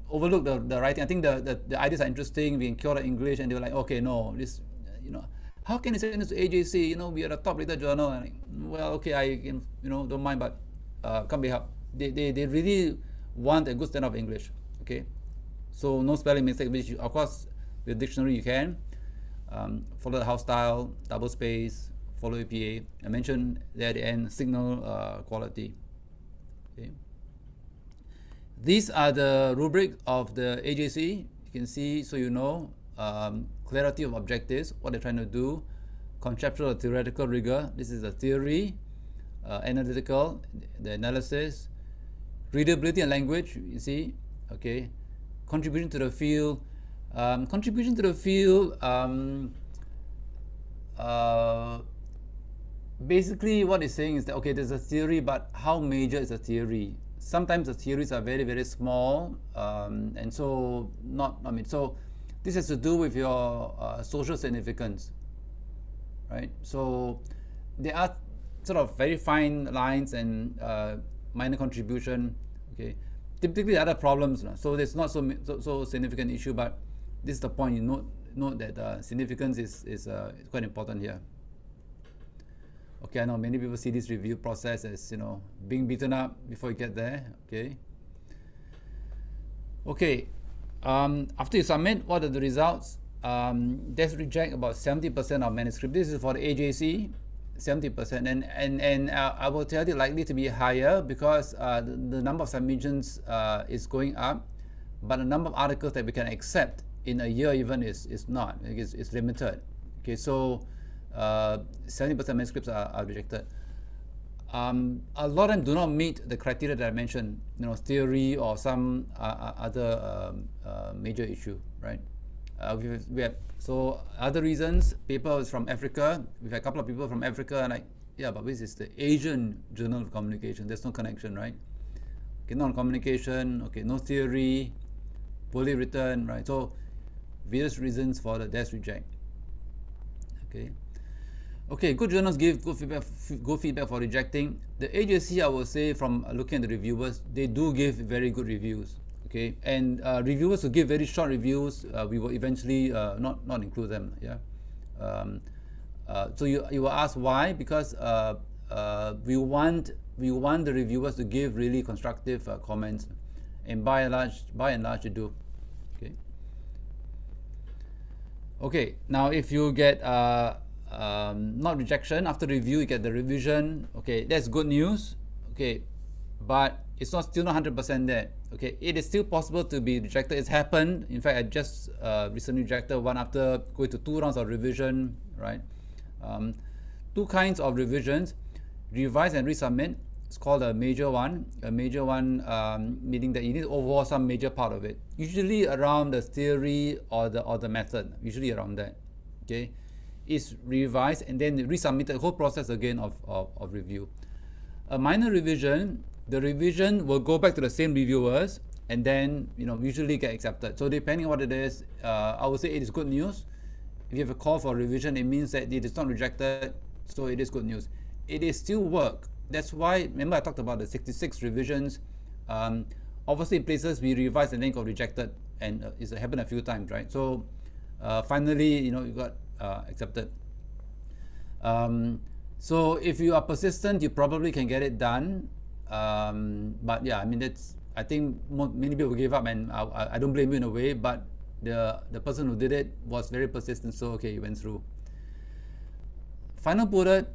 overlook the writing. I think the ideas are interesting. We can cure the English, and they were like, okay, no, this, how can you send this to AJC? We are a top-rated journal. And like, well, okay, I can, don't mind, but can't be helped. They really want a good standard of English. Okay, so no spelling mistake. Which of course with dictionary you can follow the house style, double space, follow APA. I mentioned there at the end signal quality. Okay, these are the rubric of the AJC. You can see, so clarity of objectives, what they're trying to do, conceptual or theoretical rigor. This is the theory. Analytical, the analysis, readability and language, you see, okay, contribution to the field. Basically what it's saying is that, okay, there's a theory, but how major is a theory? Sometimes the theories are very small, and so so this has to do with your social significance, right? So there are sort of very fine lines and minor contribution. Okay, typically other problems. So there's not so significant issue, but this is the point. You note that significance is quite important here. Okay, I know many people see this review process as being beaten up before you get there. Okay. Okay. After you submit, what are the results? There's reject about 70% of manuscript. This is for the AJC. 70%, and I will tell you likely to be higher because the number of submissions is going up, but the number of articles that we can accept in a year even is not. It's limited. Okay, so 70% manuscripts are rejected. A lot of them do not meet the criteria that I mentioned, theory or some other major issue, right? We have so other reasons. Paper is from Africa. We've had a couple of people from Africa, and like, yeah, but this is the Asian Journal of Communication. There's no connection, right? Okay, non-communication. Okay, no theory, poorly written, right? So various reasons for the desk reject. Okay. Okay, good journals give good feedback for rejecting. The AJC, I will say, from looking at the reviewers, they do give very good reviews. Okay, and reviewers who give very short reviews, we will eventually not include them. Yeah. So you will ask why? Because we want the reviewers to give really constructive comments, and by and large they do. Okay. Okay. Now if you get not rejection after review, you get the revision. Okay, that's good news. Okay, but it's still not 100% there. Okay, it is still possible to be rejected. It's happened. In fact, I just recently rejected one after going to 2 rounds of revision. Right, 2 kinds of revisions: revise and resubmit. It's called a major one. A major one meaning that you need to overhaul some major part of it, usually around the theory or the method. Usually around that. Okay, it's revised and then resubmit the whole process again of review. A minor revision. The revision will go back to the same reviewers and then usually get accepted. So depending on what it is, I would say it is good news. If you have a call for revision, it means that it is not rejected, so it is good news. It is still work. That's why, remember I talked about the 66 revisions. Obviously in places we revised and then got rejected, and it's happened a few times, right? So finally, you got accepted. So if you are persistent, you probably can get it done. But yeah, I mean, I think many people give up, and I don't blame you in a way, but the person who did it was very persistent, so okay, you went through. Final bullet,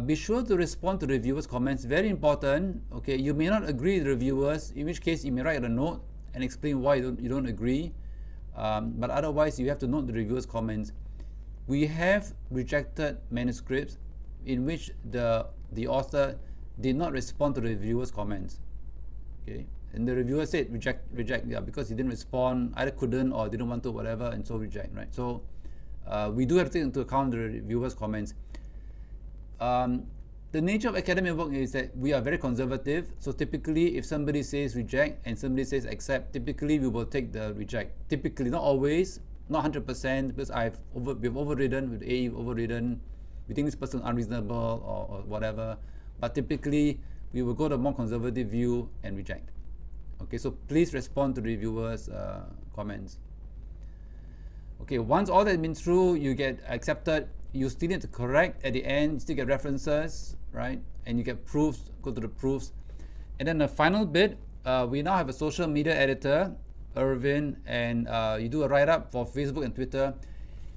be sure to respond to reviewers' comments. Very important. Okay, you may not agree with reviewers, in which case you may write a note and explain why you don't agree. But otherwise, you have to note the reviewers' comments. We have rejected manuscripts in which the author did not respond to the reviewers' comments. Okay, and the reviewer said reject, yeah, because he didn't respond, either couldn't or didn't want to, whatever, and so reject, right? So we do have to take into account the reviewers' comments. The nature of academic work is that we are very conservative. So typically, if somebody says reject and somebody says accept, typically we will take the reject. Typically, not always, not 100%, because we've overridden with A, overridden. We think this person is unreasonable or whatever. But typically, we will go to a more conservative view and reject. Okay, so please respond to the reviewers' comments. Okay, once all that has been through, you get accepted. You still need to correct at the end. You still get references, right? And you get proofs. Go to the proofs. And then the final bit, we now have a social media editor, Irvin, and you do a write-up for Facebook and Twitter.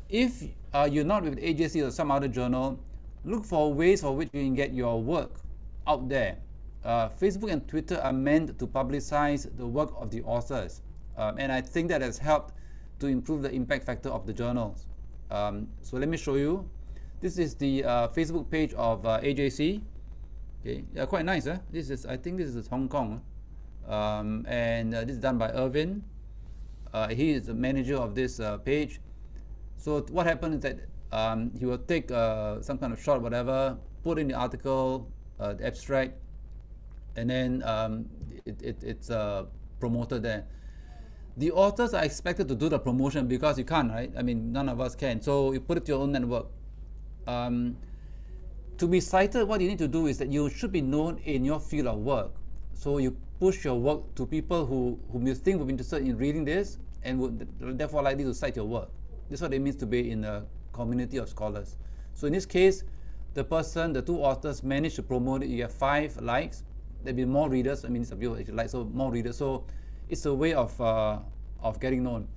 If you're not with AJC or some other journal, look for ways for which you can get your work out there. Facebook and Twitter are meant to publicize the work of the authors. And I think that has helped to improve the impact factor of the journals. So let me show you. This is the Facebook page of AJC. Okay, yeah, quite nice. This is, I think this is Hong Kong. And this is done by Irvin. He is the manager of this page. So what happens is that he will take some kind of shot, whatever, put in the article, the abstract, and then it's promoted there. The authors are expected to do the promotion because you can't, right? I mean, none of us can. So you put it to your own network. To be cited, what you need to do is that you should be known in your field of work. So you push your work to people whom you think would be interested in reading this and would therefore likely to cite your work. This is what it means to be in a community of scholars. So in this case, the two authors managed to promote it. You have 5 likes. There'll be more readers. I mean, it's a few actually like, so more readers. So it's a way of getting known.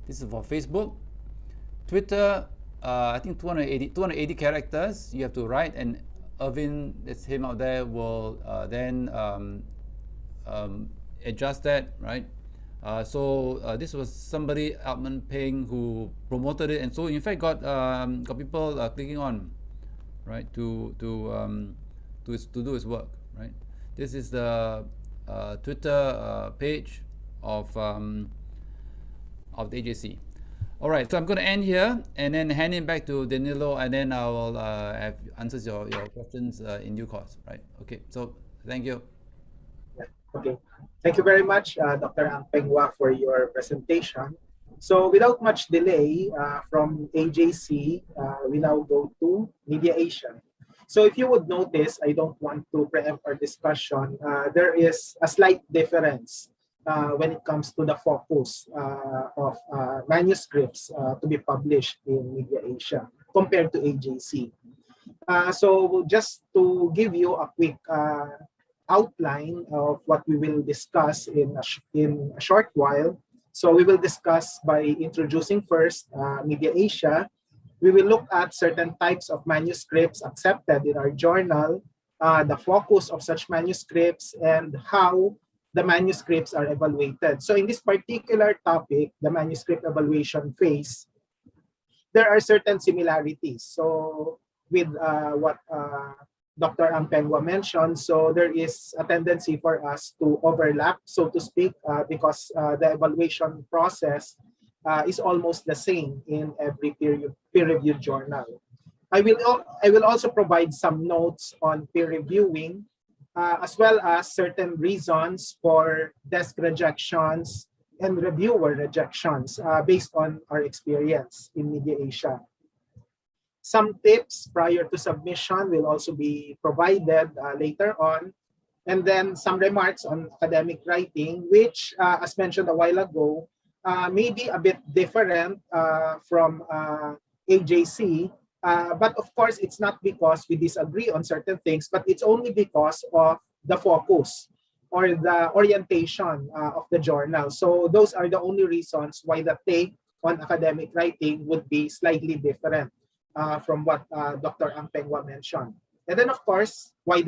This is for Facebook. Twitter, I think 280 characters you have to write, and Irvin, that's him out there, will then adjust that, right? So this was somebody, Ang Peng, who promoted it, and so in fact got people clicking on, right, to do his work, right? This is the Twitter page of the AJC. All right, so I'm going to end here and then hand it back to Danilo, and then I will have answers your questions in due course, right? Okay, so thank you. Okay, thank you very much, Dr. Ang Peng Hwa, for your presentation. So without much delay, from AJC, we now go to Media Asia. So if you would notice, I don't want to preempt our discussion, there is a slight difference when it comes to the focus of manuscripts to be published in Media Asia compared to AJC. So just to give you a quick outline of what we will discuss in a short while. So we will discuss by introducing first Media Asia. We will look at certain types of manuscripts accepted in our journal, the focus of such manuscripts, and how the manuscripts are evaluated. So in this particular topic, the manuscript evaluation phase, there are certain similarities. So with what Dr. Ang Peng Hwa mentioned, so there is a tendency for us to overlap, so to speak, because the evaluation process is almost the same in every peer-reviewed journal. I will also provide some notes on peer reviewing, as well as certain reasons for desk rejections and reviewer rejections based on our experience in Media Asia. Some tips prior to submission will also be provided later on. And then some remarks on academic writing, which, as mentioned a while ago, may be a bit different from AJC, But of course, it's not because we disagree on certain things, but it's only because of the focus or the orientation of the journal. So those are the only reasons why the take on academic writing would be slightly different from what Dr. Ang Peng Hwa mentioned. And then, of course, why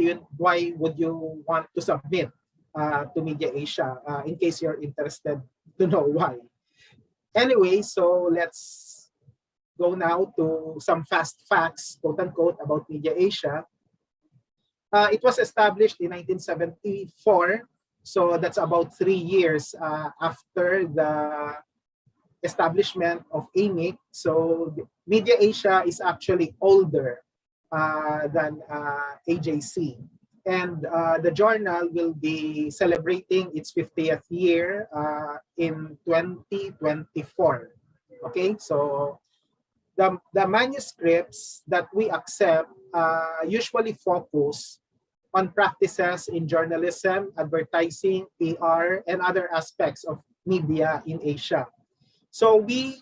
would you want to submit to Media Asia in case you're interested to know why? Anyway, so let's go now to some fast facts, quote unquote, about Media Asia. It was established in 1974, so that's about 3 years after the establishment of AMIC. So Media Asia is actually older than AJC. And the journal will be celebrating its 50th year in 2024. Okay, so the manuscripts that we accept usually focus on practices in journalism, advertising, PR, and other aspects of media in Asia. So we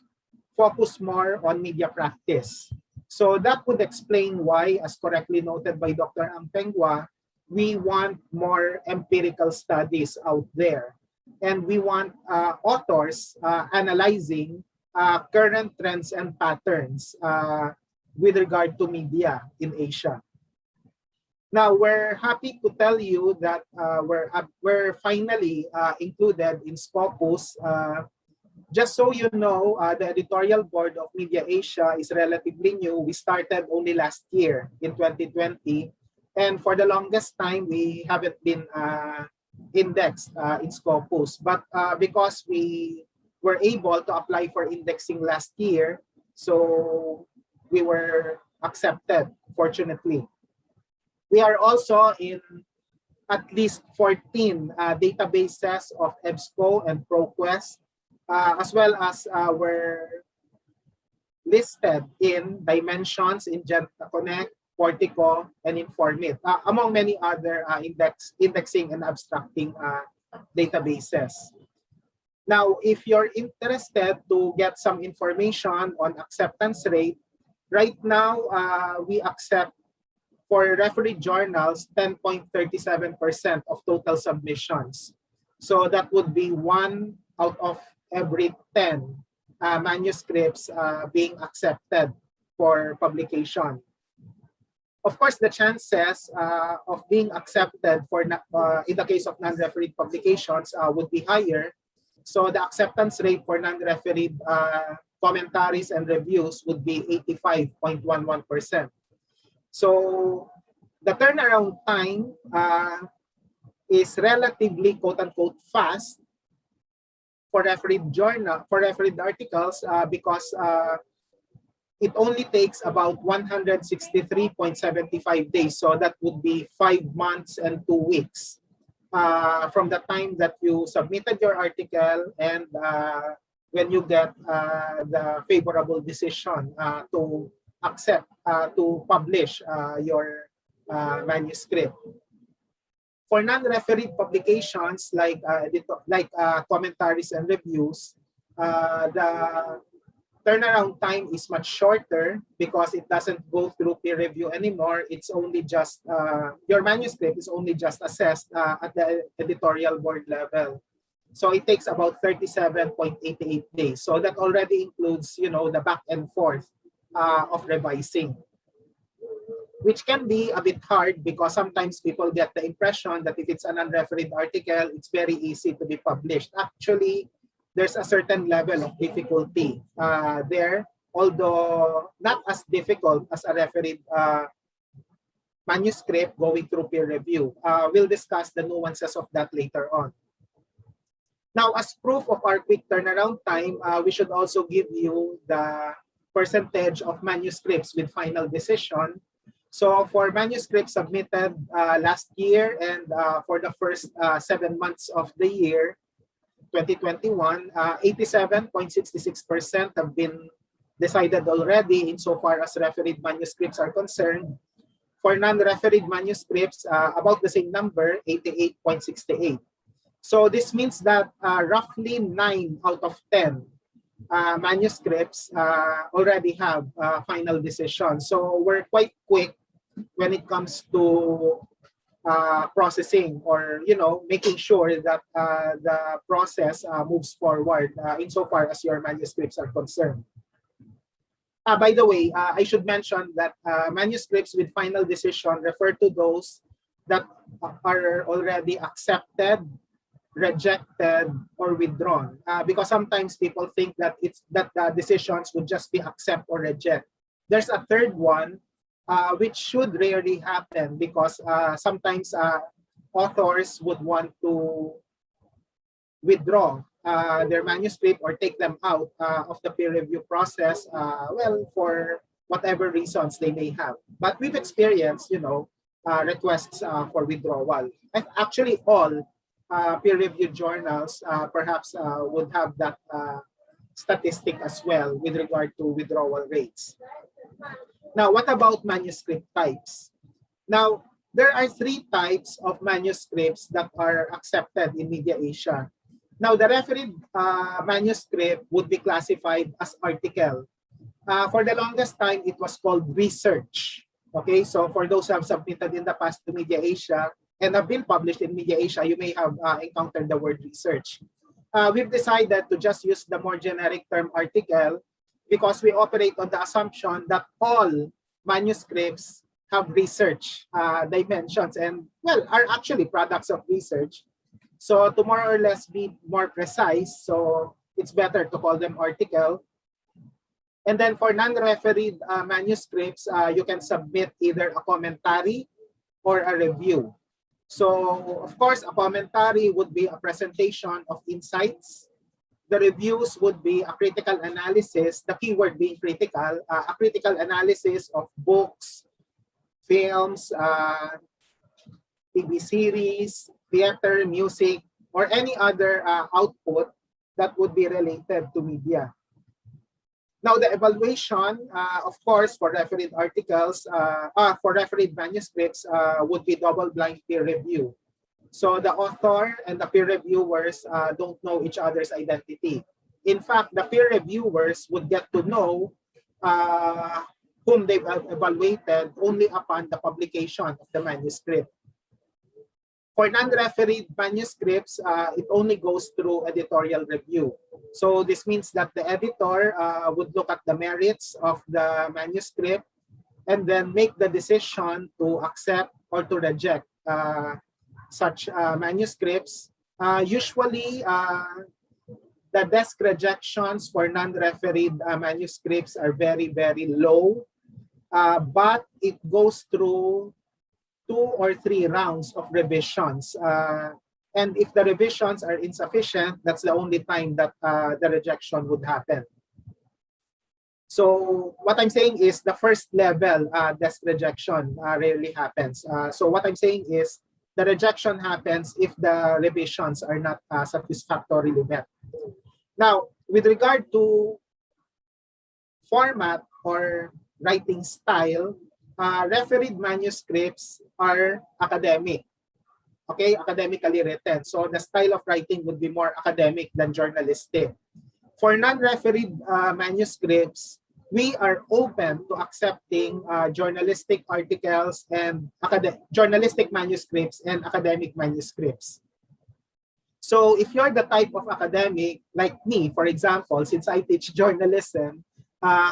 focus more on media practice. So that would explain why, as correctly noted by Dr. Ang Peng Hwa, we want more empirical studies out there. And we want authors analyzing current trends and patterns with regard to media in Asia. Now, we're happy to tell you that we're finally included in Scopus. Just so you know, the editorial board of Media Asia is relatively new. We started only last year in 2020. And for the longest time, we haven't been indexed in Scopus. But because we were able to apply for indexing last year, so we were accepted, fortunately. We are also in at least 14 databases of EBSCO and ProQuest, as well as we're listed in Dimensions, in Genta Connect, Portico, and Informit, among many other indexing and abstracting databases. Now, if you're interested to get some information on acceptance rate, right now we accept for refereed journals 10.37% of total submissions. So that would be 1 out of every 10 manuscripts being accepted for publication. Of course, the chances of being accepted for in the case of non-refereed publications would be higher. So the acceptance rate for non-refereed commentaries and reviews would be 85.11%. So the turnaround time is relatively, quote-unquote, fast for refereed articles because it only takes about 163.75 days. So that would be 5 months and 2 weeks from the time that you submitted your article and when you get the favorable decision to accept, to publish your manuscript. For non-refereed publications like commentaries and reviews, the turnaround time is much shorter because it doesn't go through peer review anymore. It's only just, your manuscript is only just assessed at the editorial board level. So it takes about 37.88 days. So that already includes, you know, the back and forth of revising, which can be a bit hard because sometimes people get the impression that if it's an unrefereed article, it's very easy to be published. Actually, there's a certain level of difficulty there, although not as difficult as a refereed manuscript going through peer review. We'll discuss the nuances of that later on. Now, as proof of our quick turnaround time, we should also give you the percentage of manuscripts with final decision. So for manuscripts submitted last year and for the first 7 months of the year, 2021, 87.66% have been decided already insofar as refereed manuscripts are concerned. For non-refereed manuscripts, about the same number, 88.68. So this means that roughly 9 out of 10 manuscripts already have final decisions. So we're quite quick when it comes to processing, or making sure that the process moves forward insofar as your manuscripts are concerned. By the way, I should mention that manuscripts with final decision refer to those that are already accepted, rejected, or withdrawn. Because sometimes people think that the decisions would just be accept or reject. There's a third one, which should rarely happen, because sometimes authors would want to withdraw their manuscript or take them out of the peer review process, well, for whatever reasons they may have. But we've experienced, requests for withdrawal. And actually, all peer-reviewed journals perhaps would have that statistic as well with regard to withdrawal rates. Now, what about manuscript types? Now, there are 3 types of manuscripts that are accepted in Media Asia. Now, the refereed manuscript would be classified as article. For the longest time, it was called research. Okay, so for those who have submitted in the past to Media Asia and have been published in Media Asia, you may have encountered the word research. We've decided to just use the more generic term article, because we operate on the assumption that all manuscripts have research dimensions and, well, are actually products of research. So to more or less be more precise, so it's better to call them article. And then for non-refereed manuscripts, you can submit either a commentary or a review. So, of course, a commentary would be a presentation of insights. The reviews would be a critical analysis, the keyword being critical, a critical analysis of books, films, TV series, theater, music, or any other output that would be related to media. Now, the evaluation, of course, for refereed articles, for refereed manuscripts would be double-blind peer review. So the author and the peer reviewers don't know each other's identity. In fact, the peer reviewers would get to know whom they've evaluated only upon the publication of the manuscript. For non-refereed manuscripts, it only goes through editorial review. So this means that the editor would look at the merits of the manuscript and then make the decision to accept or to reject such manuscripts. Usually, the desk rejections for non-refereed manuscripts are very, very low, but it goes through 2 or 3 rounds of revisions. And if the revisions are insufficient, that's the only time that the rejection would happen. So what I'm saying is the first level desk rejection rarely happens. So what I'm saying is the rejection happens if the revisions are not satisfactorily met. Now, with regard to format or writing style, refereed manuscripts are academic, okay, academically written. So the style of writing would be more academic than journalistic. For non-refereed manuscripts, we are open to accepting journalistic articles and journalistic manuscripts and academic manuscripts. So if you're the type of academic, like me, for example, since I teach journalism,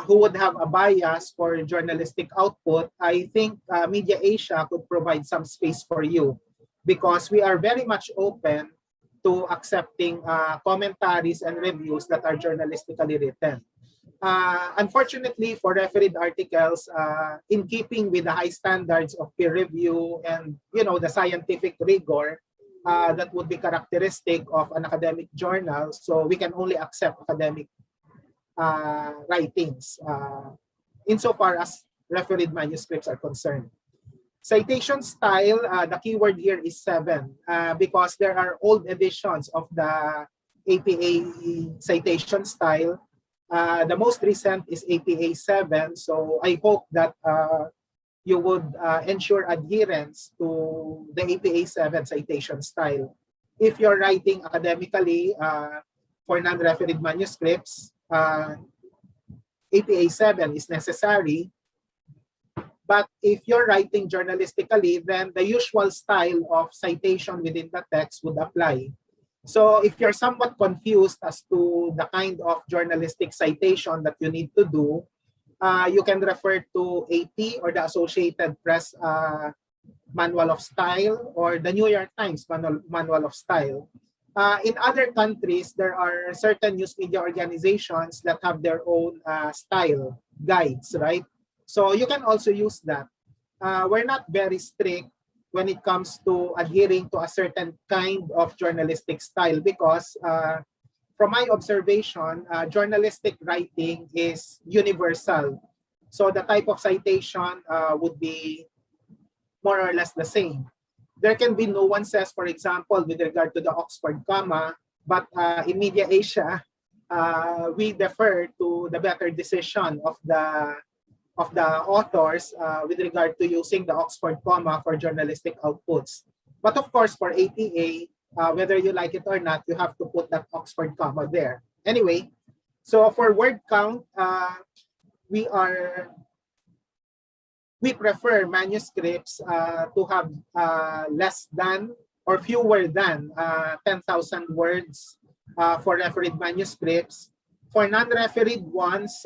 who would have a bias for journalistic output, I think Media Asia could provide some space for you, because we are very much open to accepting commentaries and reviews that are journalistically written. Unfortunately, for refereed articles, in keeping with the high standards of peer review and the scientific rigor that would be characteristic of an academic journal, so we can only accept academic writings insofar as refereed manuscripts are concerned. Citation style, the keyword here is 7 because there are old editions of the APA citation style. The most recent is APA 7, so I hope that you would ensure adherence to the APA 7 citation style. If you're writing academically for non-refereed manuscripts, APA 7 is necessary. But if you're writing journalistically, then the usual style of citation within the text would apply. So if you're somewhat confused as to the kind of journalistic citation that you need to do, you can refer to AP or the Associated Press Manual of Style or the New York Times Manual of Style. In other countries, there are certain news media organizations that have their own style guides, right? So you can also use that. We're not very strict when it comes to adhering to a certain kind of journalistic style because from my observation, journalistic writing is universal. So the type of citation would be more or less the same. There can be nuances, for example, with regard to the Oxford comma, but in Media Asia, we defer to the better decision of the authors with regard to using the Oxford comma for journalistic outputs. But of course, for APA, whether you like it or not, you have to put that Oxford comma there. Anyway, so for word count, we prefer manuscripts to have less than or fewer than 10,000 words for refereed manuscripts. For non-refereed ones,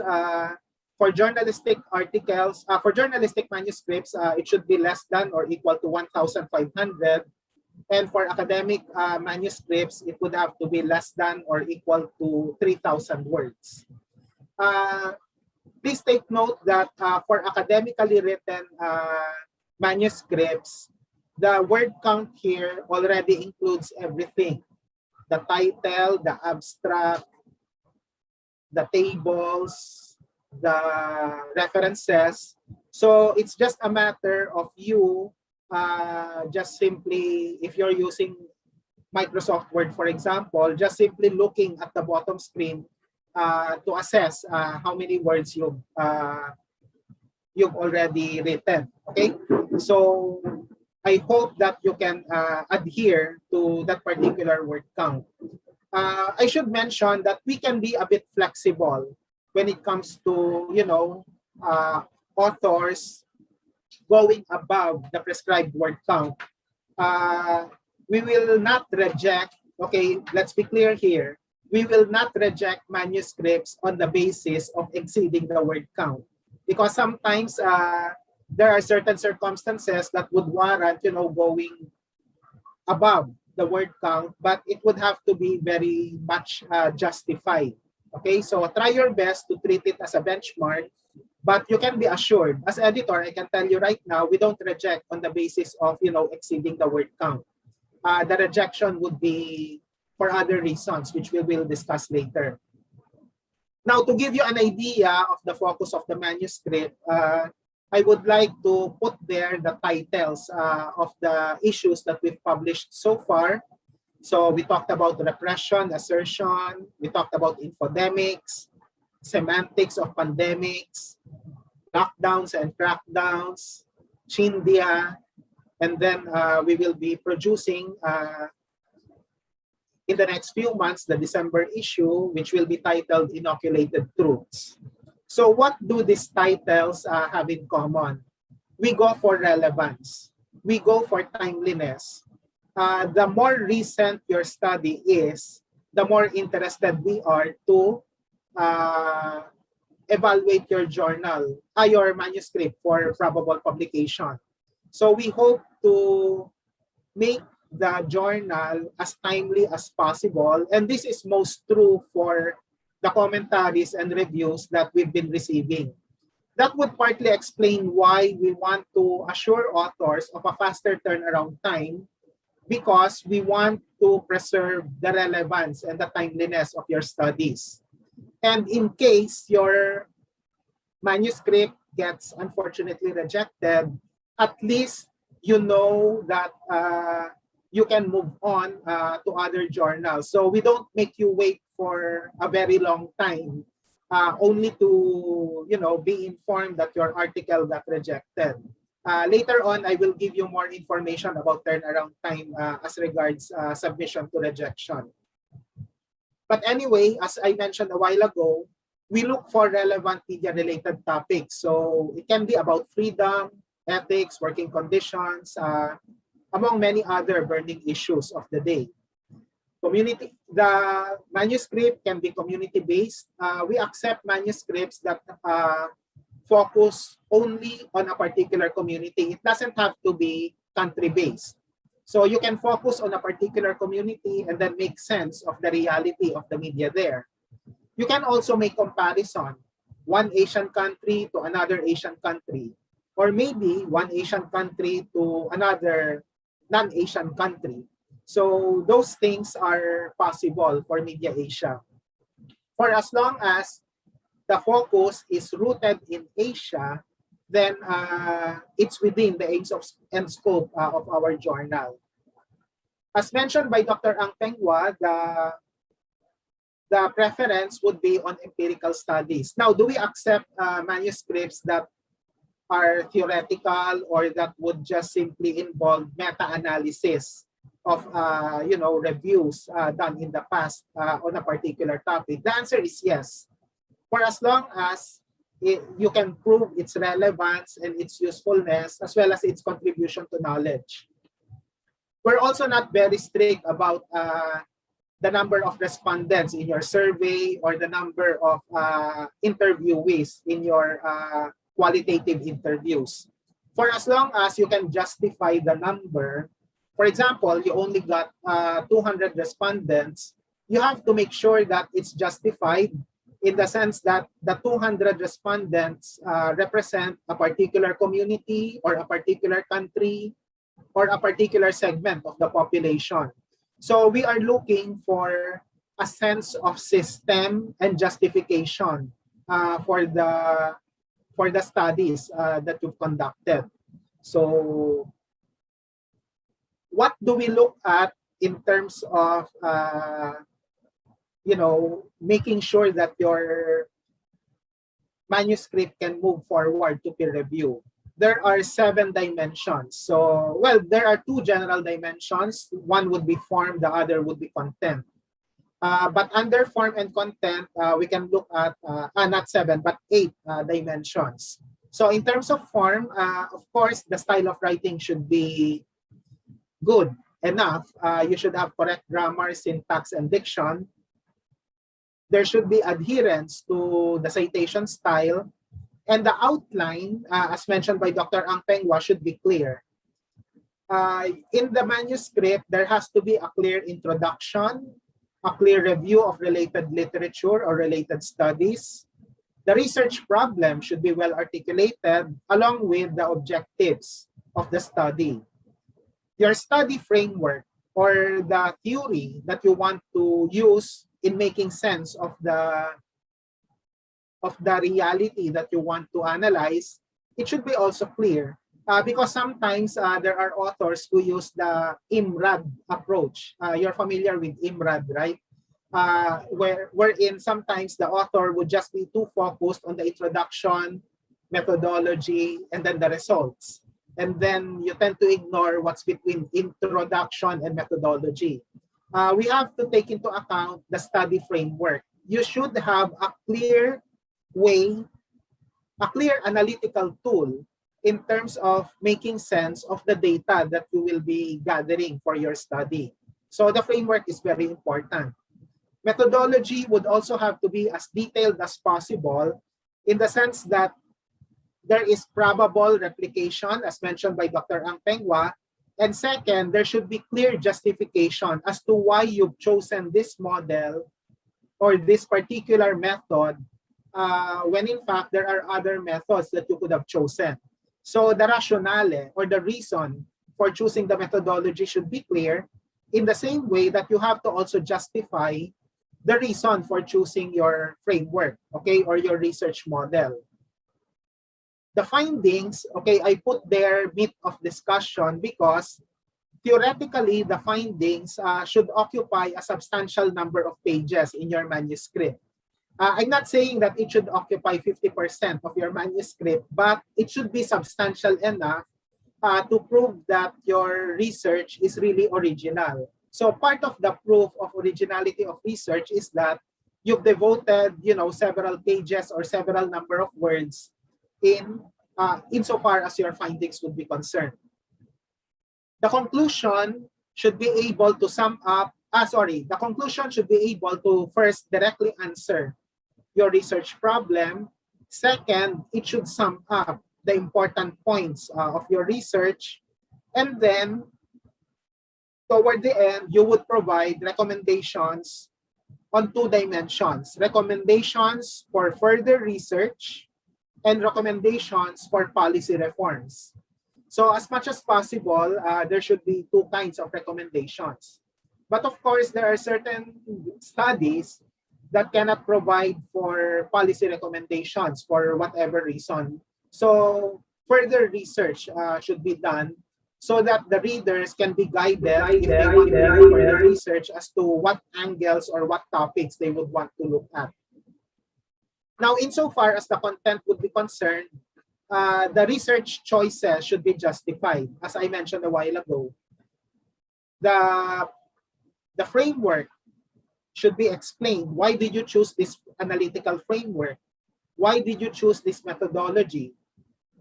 for journalistic articles, for journalistic manuscripts, it should be less than or equal to 1,500. And for academic manuscripts, it would have to be less than or equal to 3,000 words. Please take note that for academically written manuscripts, the word count here already includes everything. The title, the abstract, the tables, the references. So it's just a matter of you just simply, if you're using Microsoft Word, for example, just simply looking at the bottom screen to assess how many words you've already written. Okay, so I hope that you can adhere to that particular word count. I should mention that we can be a bit flexible when it comes to, you know, authors going above the prescribed word count. We will not reject, okay, let's be clear here, we will not reject manuscripts on the basis of exceeding the word count. Because sometimes there are certain circumstances that would warrant, you know, going above the word count, but it would have to be very much justified. Okay, so try your best to treat it as a benchmark, but you can be assured, as editor, I can tell you right now, we don't reject on the basis of, you know, exceeding the word count. The rejection would be for other reasons, which we will discuss later. Now, to give you an idea of the focus of the manuscript, I would like to put there the titles of the issues that we've published so far. So we talked about repression, assertion, we talked about infodemics, semantics of pandemics, lockdowns and crackdowns, Chindia, and then we will be producing in the next few months, the December issue, which will be titled Inoculated Truths. So what do these titles have in common? We go for relevance. We go for timeliness. The more recent your study is, the more interested we are to evaluate your journal, your manuscript for probable publication. So we hope to make the journal as timely as possible. And this is most true for the commentaries and reviews that we've been receiving. That would partly explain why we want to assure authors of a faster turnaround time, because we want to preserve the relevance and the timeliness of your studies. And in case your manuscript gets unfortunately rejected, at least you know that you can move on to other journals. So we don't make you wait for a very long time only to, you know, be informed that your article got rejected. Later on, I will give you more information about turnaround time as regards submission to rejection. But anyway, as I mentioned a while ago, we look for relevant media-related topics. So it can be about freedom, ethics, working conditions, among many other burning issues of the day. The manuscript can be community-based. We accept manuscripts that focus only on a particular community. It doesn't have to be country-based. So you can focus on a particular community and then make sense of the reality of the media there. You can also make comparison, one Asian country to another Asian country, or maybe one Asian country to another non-Asian country. So those things are possible for Media Asia. For as long as the focus is rooted in Asia, then it's within the aims and scope of our journal. As mentioned by Dr. Ang Peng Hwa, the preference would be on empirical studies. Now, do we accept manuscripts that are theoretical or that would just simply involve meta-analysis of reviews done in the past on a particular topic? The answer is yes. For as long as you can prove its relevance and its usefulness, as well as its contribution to knowledge. We're also not very strict about the number of respondents in your survey or the number of interviewees in your qualitative interviews. For as long as you can justify the number, for example, you only got 200 respondents, you have to make sure that it's justified in the sense that the 200 respondents represent a particular community or a particular country or a particular segment of the population. So we are looking for a sense of system and justification for the studies that you've conducted. So what do we look at in terms of making sure that your manuscript can move forward to peer review? There are 7 dimensions. So, well, there are 2 general dimensions. One would be form, the other would be content. But under form and content, we can look at, not 7, but 8 dimensions. So in terms of form, of course, the style of writing should be good enough. You should have correct grammar, syntax, and diction. There should be adherence to the citation style. And the outline, as mentioned by Dr. Ang Peng Hwa, should be clear. In the manuscript, there has to be a clear introduction, a clear review of related literature or related studies. The research problem should be well articulated along with the objectives of the study. Your study framework or the theory that you want to use in making sense of the reality that you want to analyze, it should be also clear. Because sometimes there are authors who use the IMRAD approach. You're familiar with IMRAD, right? Wherein sometimes the author would just be too focused on the introduction, methodology, and then the results. And then you tend to ignore what's between introduction and methodology. We have to take into account the study framework. You should have a clear way, a clear analytical tool in terms of making sense of the data that you will be gathering for your study. So the framework is very important. Methodology would also have to be as detailed as possible in the sense that there is probable replication, as mentioned by Dr. Ang Peng Hwa. And second, there should be clear justification as to why you've chosen this model or this particular method when in fact there are other methods that you could have chosen. So the rationale or the reason for choosing the methodology should be clear, in the same way that you have to also justify the reason for choosing your framework, okay, or your research model. The findings, okay, I put there meat of discussion because theoretically the findings should occupy a substantial number of pages in your manuscript. I'm not saying that it should occupy 50% of your manuscript, but it should be substantial enough to prove that your research is really original. So part of the proof of originality of research is that you've devoted, several pages or several number of words in insofar as your findings would be concerned. The conclusion should be able to sum up, the conclusion should be able to first directly answer your research problem. Second, it should sum up the important points of your research. And then, toward the end, you would provide recommendations on 2 dimensions: recommendations for further research and recommendations for policy reforms. So as much as possible, there should be 2 kinds of recommendations. But of course, there are certain studies that cannot provide for policy recommendations for whatever reason. So further research should be done so that the readers can be guided if they want to do further research as to what angles or what topics they would want to look at. Now, insofar as the content would be concerned, the research choices should be justified. As I mentioned a while ago, the framework should be explained. Why did you choose this analytical framework? Why did you choose this methodology?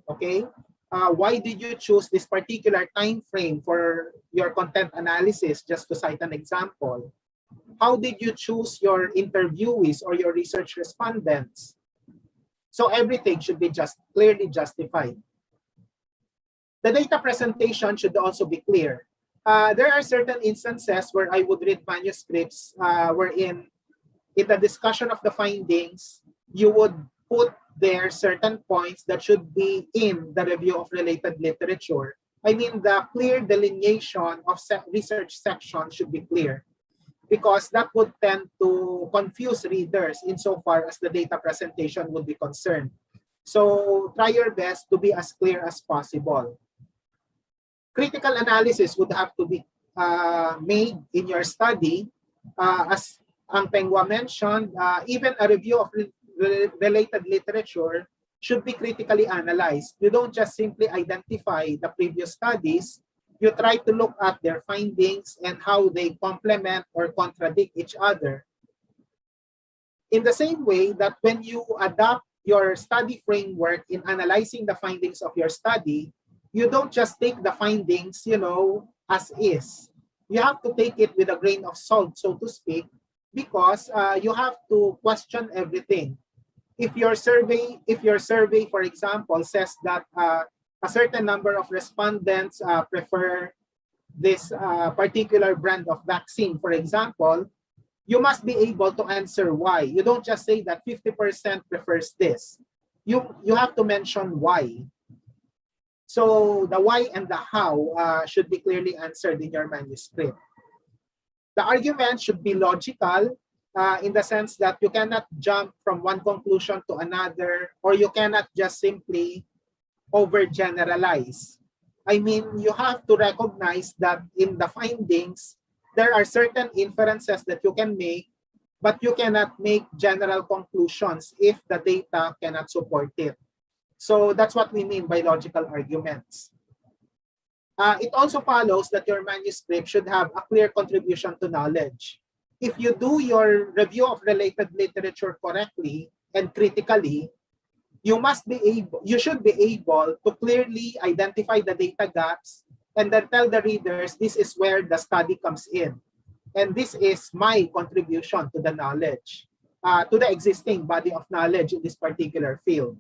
Okay. Why did you choose this particular time frame for your content analysis, just to cite an example? How did you choose your interviewees or your research respondents? So everything should be clearly justified. The data presentation should also be clear. There are certain instances where I would read manuscripts wherein in the discussion of the findings, you would put there certain points that should be in the review of related literature. I mean, the clear delineation of research section should be clear, because that would tend to confuse readers insofar as the data presentation would be concerned. So try your best to be as clear as possible. Critical analysis would have to be made in your study. As Ang Peng Hwa mentioned, even a review of related literature should be critically analyzed. You don't just simply identify the previous studies. You try to look at their findings and how they complement or contradict each other. In the same way that when you adopt your study framework in analyzing the findings of your study, you don't just take the findings, as is. You have to take it with a grain of salt, so to speak, because you have to question everything. If your survey, for example, says that a certain number of respondents prefer this particular brand of vaccine, for example, you must be able to answer why. You don't just say that 50% prefers this. You have to mention why. So the why and the how should be clearly answered in your manuscript. The argument should be logical in the sense that you cannot jump from one conclusion to another, or you cannot just simply overgeneralize. I mean, you have to recognize that in the findings, there are certain inferences that you can make, but you cannot make general conclusions if the data cannot support it. So that's what we mean by logical arguments. It also follows that your manuscript should have a clear contribution to knowledge. If you do your review of related literature correctly and critically, you should be able to clearly identify the data gaps and then tell the readers, this is where the study comes in. And this is my contribution to the knowledge, to the existing body of knowledge in this particular field.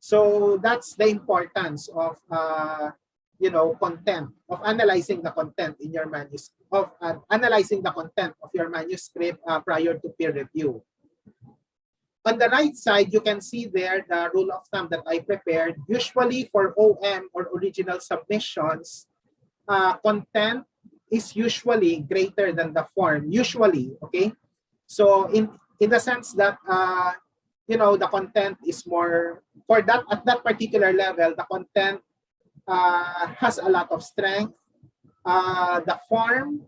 So that's the importance of content, of analyzing the content in your manuscript, of analyzing the content of your manuscript prior to peer review. On the right side, you can see there the rule of thumb that I prepared. Usually for OM or original submissions, content is usually greater than the form. Usually, okay. So in the sense that the content is more for that at that particular level. The content has a lot of strength. The form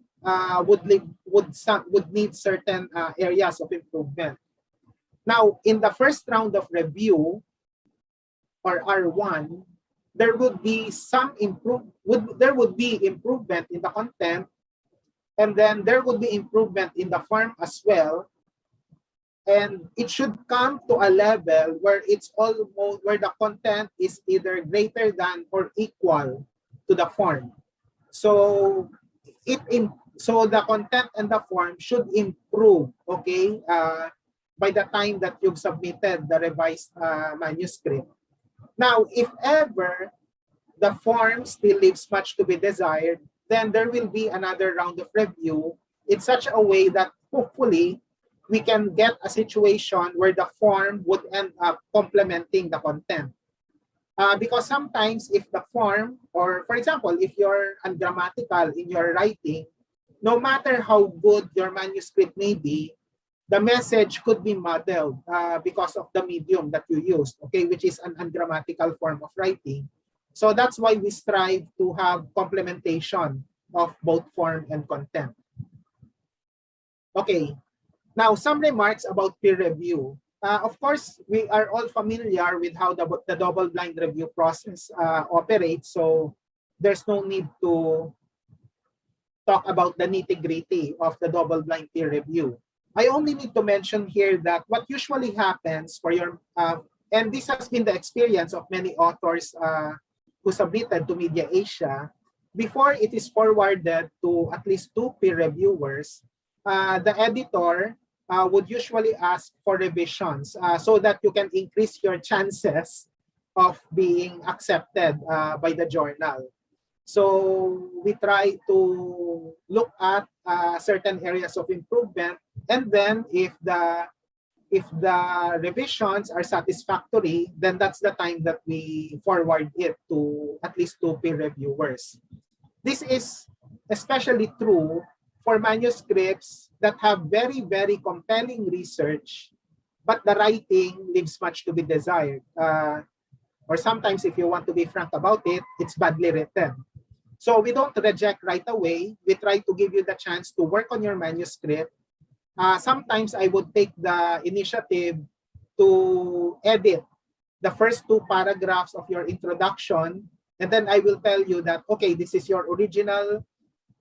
would need certain areas of improvement. Now, in the first round of review, or R1, there would be improvement in the content, and then there would be improvement in the form as well. and it should come to a level where it's almost where the content is either greater than or equal to the form. So so the content and the form should improve, okay, by the time that you've submitted the revised manuscript. Now, if ever the form still leaves much to be desired, then there will be another round of review in such a way that hopefully we can get a situation where the form would end up complementing the content. Because sometimes if the form, or for example, if you're ungrammatical in your writing, no matter how good your manuscript may be, the message could be muddled because of the medium that you used, okay, which is an ungrammatical form of writing. So that's why we strive to have complementation of both form and content. Okay, now some remarks about peer review. Of course, we are all familiar with how the double-blind review process operates, so there's no need to talk about the nitty-gritty of the double-blind peer review. I only need to mention here that what usually happens for your, and this has been the experience of many authors who submitted to Media Asia, before it is forwarded to at least 2 peer reviewers, the editor would usually ask for revisions so that you can increase your chances of being accepted by the journal. So we try to look at certain areas of improvement, and then if the revisions are satisfactory, then that's the time that we forward it to at least 2 peer reviewers. This is especially true for manuscripts that have very, very compelling research, but the writing leaves much to be desired. Or sometimes, if you want to be frank about it, it's badly written. So we don't reject right away. We try to give you the chance to work on your manuscript. Sometimes I would take the initiative to edit the first 2 paragraphs of your introduction, and then I will tell you that, okay, this is your original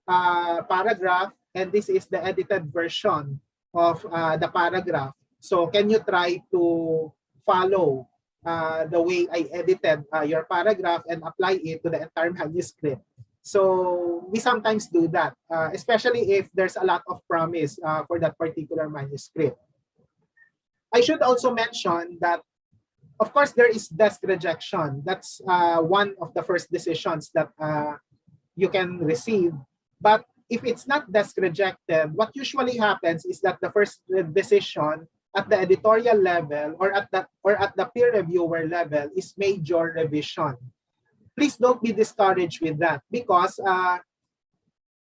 paragraph, and this is the edited version of the paragraph. So can you try to follow the way I edited your paragraph and apply it to the entire manuscript? So we sometimes do that, especially if there's a lot of promise for that particular manuscript. I should also mention that, of course, there is desk rejection. That's one of the first decisions that you can receive. But if it's not desk rejected, what usually happens is that the first decision at the editorial level or at the peer reviewer level is major revision. Please don't be discouraged with that, because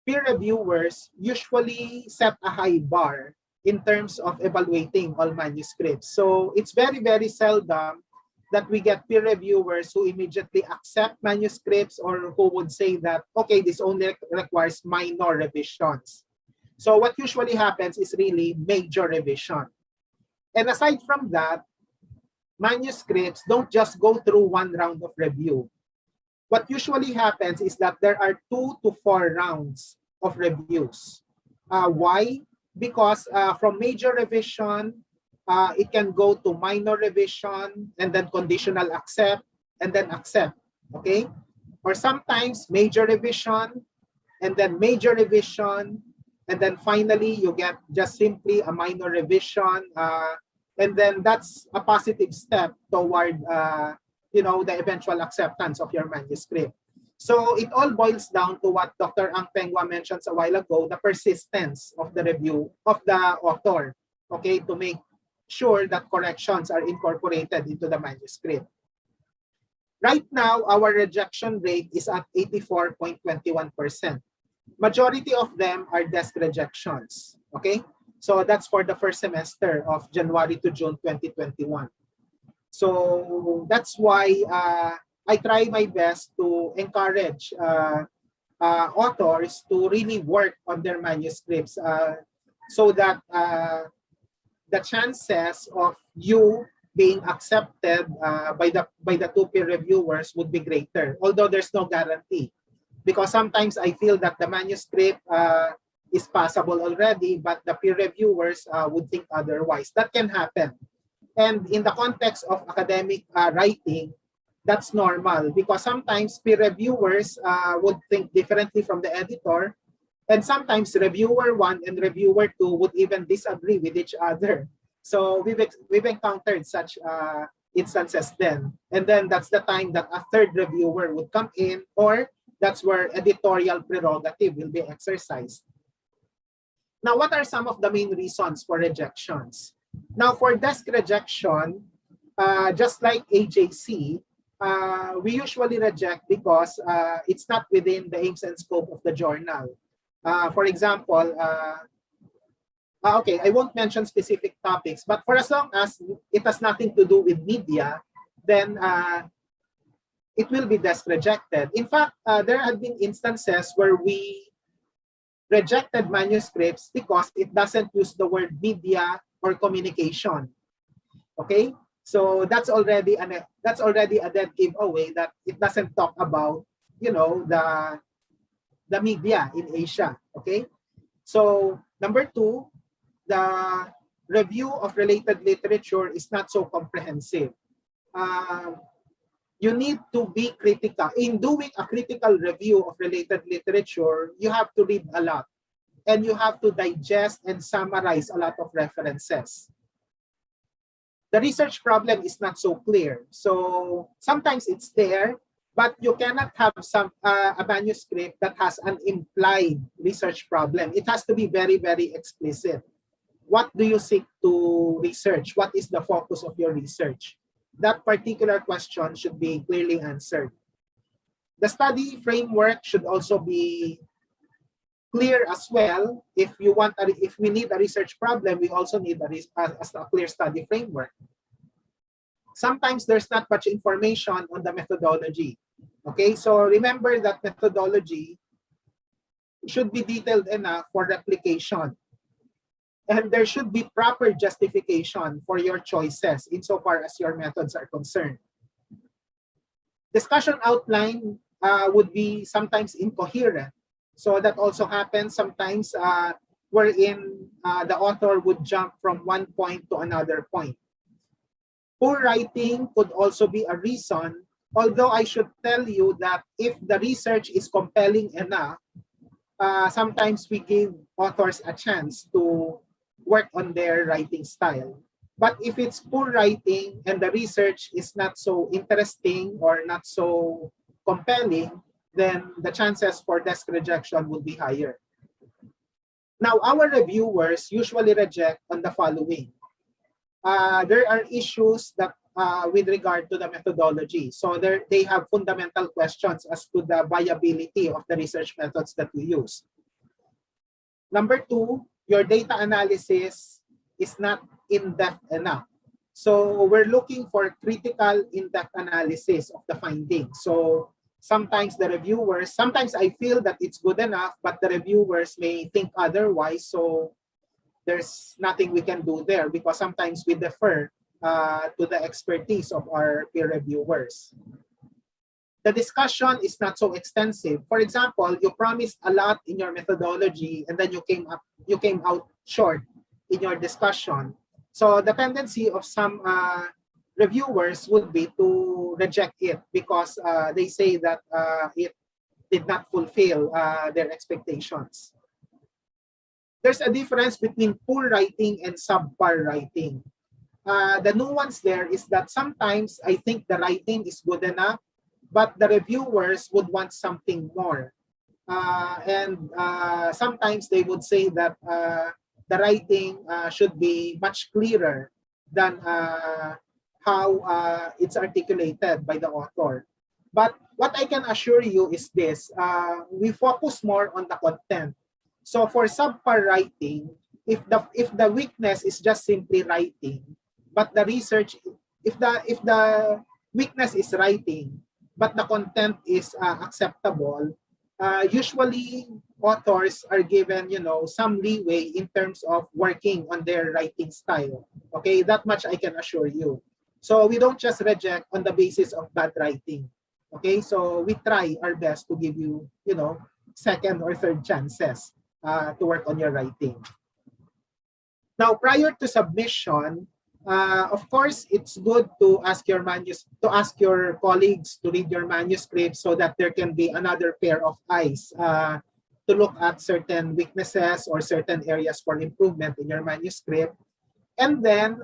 peer reviewers usually set a high bar in terms of evaluating all manuscripts. So it's very, very seldom that we get peer reviewers who immediately accept manuscripts or who would say that, okay, this only requires minor revisions. So what usually happens is really major revision. And aside from that, manuscripts don't just go through one round of review. What usually happens is that there are 2 to 4 rounds of reviews. Why? Because from major revision, it can go to minor revision, and then conditional accept, and then accept, okay? Or sometimes major revision, and then major revision, and then finally you get just simply a minor revision, and then that's a positive step toward the eventual acceptance of your manuscript. So it all boils down to what Dr. Ang Peng Hwa mentioned a while ago, the persistence of the review of the author, okay, to make sure that corrections are incorporated into the manuscript. Right now, our rejection rate is at 84.21%. Majority of them are desk rejections, okay? So that's for the first semester of January to June 2021. So that's why I try my best to encourage authors to really work on their manuscripts so that the chances of you being accepted by the 2 peer reviewers would be greater, although there's no guarantee. Because sometimes I feel that the manuscript is possible already, but the peer reviewers would think otherwise. That can happen. And in the context of academic writing, that's normal because sometimes peer reviewers would think differently from the editor, and sometimes reviewer 1 and reviewer 2 would even disagree with each other. So we've encountered such instances then. And then that's the time that a third reviewer would come in, or that's where editorial prerogative will be exercised. Now, what are some of the main reasons for rejections? Now, for desk rejection, just like AJC, we usually reject because it's not within the aims and scope of the journal. For example, okay, I won't mention specific topics, but for as long as it has nothing to do with media, then it will be desk rejected. In fact, there have been instances where we rejected manuscripts because it doesn't use the word media or communication. Okay, so that's already a dead giveaway that it doesn't talk about, you know, the media in Asia. Okay, so number 2, the review of related literature is not so comprehensive. You need to be critical. In doing a critical review of related literature, you have to read a lot and you have to digest and summarize a lot of references. The research problem is not so clear. So sometimes it's there, but you cannot have a manuscript that has an implied research problem. It has to be very, very explicit. What do you seek to research? What is the focus of your research? That particular question should be clearly answered. The study framework should also be clear as well. If we need a research problem, we also need a clear study framework. Sometimes there's not much information on the methodology. Okay, so remember that methodology should be detailed enough for replication. And there should be proper justification for your choices insofar as your methods are concerned. Discussion outline would be sometimes incoherent. So that also happens sometimes wherein the author would jump from one point to another point. Poor writing could also be a reason, although I should tell you that if the research is compelling enough, sometimes we give authors a chance to work on their writing style. But if it's poor writing and the research is not so interesting or not so compelling, then the chances for desk rejection would be higher. Now, our reviewers usually reject on the following. There are issues that with regard to the methodology. So they have fundamental questions as to the viability of the research methods that we use. Number 2, your data analysis is not in-depth enough. So we're looking for critical in-depth analysis of the findings. So sometimes sometimes I feel that it's good enough, but the reviewers may think otherwise. So there's nothing we can do there because sometimes we defer to the expertise of our peer reviewers. The discussion is not so extensive. For example, you promised a lot in your methodology and then you came out short in your discussion. So the tendency of some reviewers would be to reject it because they say that it did not fulfill their expectations. There's a difference between poor writing and subpar writing. The nuance there is that sometimes I think the writing is good enough, but the reviewers would want something more. And sometimes they would say that the writing should be much clearer than how it's articulated by the author. But what I can assure you is this, we focus more on the content. So for subpar writing, if the weakness is just simply writing, but the research, if the weakness is writing, but the content is acceptable, usually authors are given, some leeway in terms of working on their writing style. Okay, that much I can assure you. So we don't just reject on the basis of bad writing. Okay, so we try our best to give you, second or third chances. to work on your writing. Now, prior to submission, of course, it's good to ask your colleagues to read your manuscript so that there can be another pair of eyes to look at certain weaknesses or certain areas for improvement in your manuscript. And then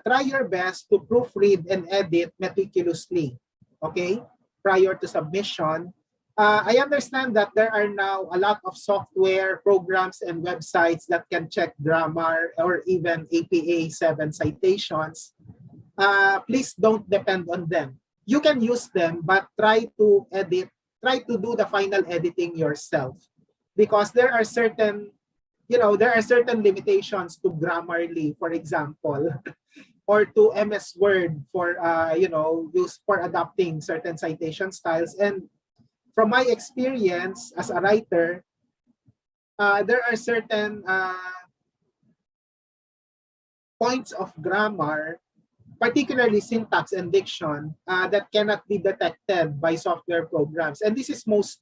try your best to proofread and edit meticulously, okay, prior to submission. I understand that there are now a lot of software, programs, and websites that can check grammar or even APA 7 citations. Please don't depend on them. You can use them, but try to do the final editing yourself, because there are certain limitations to Grammarly, for example, or to MS Word for use for adapting certain citation styles. And from my experience as a writer, there are certain points of grammar, particularly syntax and diction, that cannot be detected by software programs. And this is most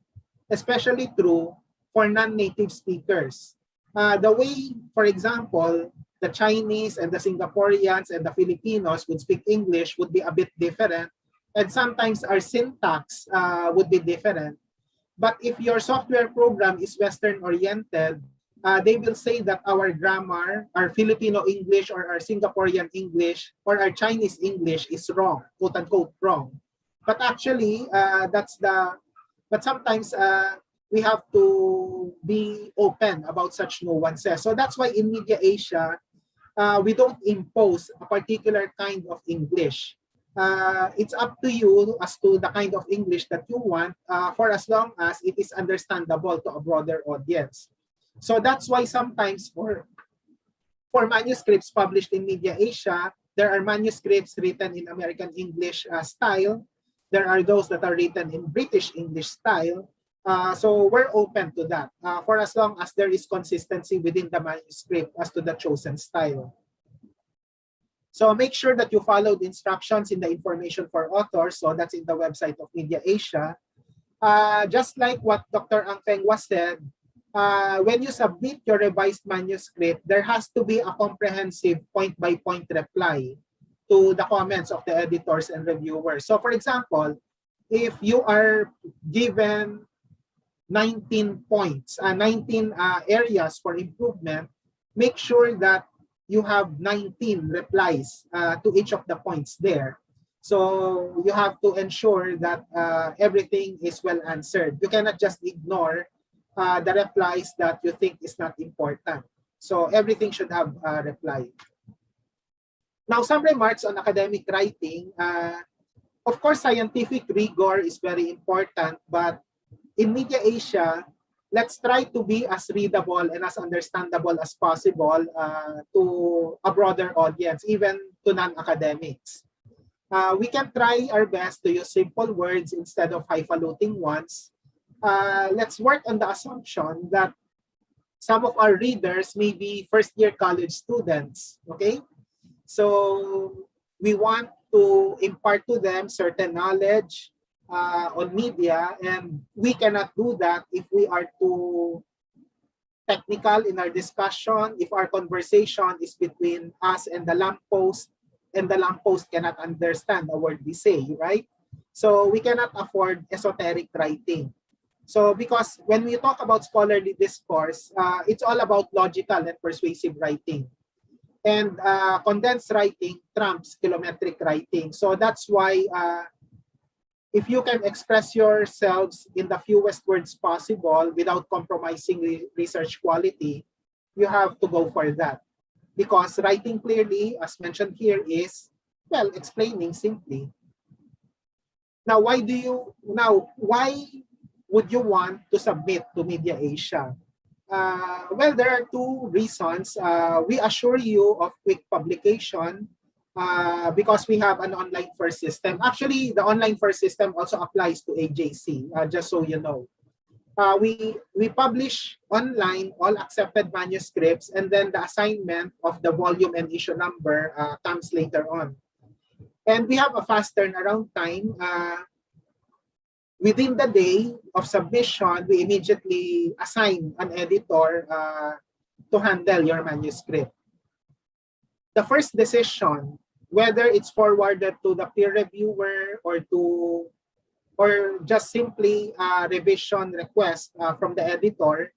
especially true for non-native speakers. The way, for example, the Chinese and the Singaporeans and the Filipinos would speak English would be a bit different. And sometimes our syntax would be different. But if your software program is Western-oriented, they will say that our grammar, our Filipino English or our Singaporean English or our Chinese English is wrong, quote-unquote wrong. But actually, but sometimes we have to be open about such nuances. So that's why in Media Asia, we don't impose a particular kind of English. It's up to you as to the kind of English that you want, for as long as it is understandable to a broader audience. So that's why sometimes for manuscripts published in Media Asia, there are manuscripts written in American English style. There are those that are written in British English style. So we're open to that, for as long as there is consistency within the manuscript as to the chosen style. So make sure that you follow the instructions in the information for authors. So that's in the website of Media Asia. Just like what Dr. Ang Peng Hwa said, when you submit your revised manuscript, there has to be a comprehensive point-by-point reply to the comments of the editors and reviewers. So for example, if you are given 19 points, 19 areas for improvement, make sure that you have 19 replies to each of the points there. So you have to ensure that everything is well answered. You cannot just ignore the replies that you think is not important. So everything should have a reply. Now, some remarks on academic writing. Of course, scientific rigor is very important, but in Media Asia, let's try to be as readable and as understandable as possible to a broader audience, even to non-academics. We can try our best to use simple words instead of highfalutin ones. Let's work on the assumption that some of our readers may be first-year college students, okay? So we want to impart to them certain knowledge on media, and we cannot do that if we are too technical in our discussion, if our conversation is between us and the lamppost, and the lamppost cannot understand a word we say, right? So we cannot afford esoteric writing. So because when we talk about scholarly discourse, it's all about logical and persuasive writing. And condensed writing trumps kilometric writing. So that's why if you can express yourselves in the fewest words possible without compromising research quality, you have to go for that. Because writing clearly, as mentioned here, is, well, explaining simply. Now, why would you want to submit to Media Asia? Well, there are two reasons. We assure you of quick publication because we have an online first system. Actually, the online first system also applies to AJC, just so you know. We publish online all accepted manuscripts, and then the assignment of the volume and issue number comes later on. And we have a fast turnaround time. within the day of submission, we immediately assign an editor to handle your manuscript. The first decision, whether it's forwarded to the peer reviewer or just simply a revision request from the editor,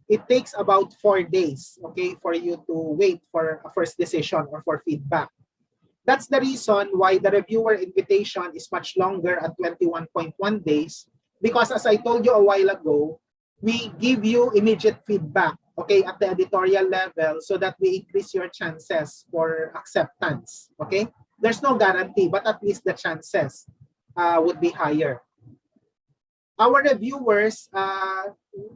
it takes about 4 days, okay, for you to wait for a first decision or for feedback. That's the reason why the reviewer invitation is much longer at 21.1 days, because as I told you a while ago, we give you immediate feedback, okay, at the editorial level so that we increase your chances for acceptance, okay? There's no guarantee, but at least the chances would be higher. Our reviewers,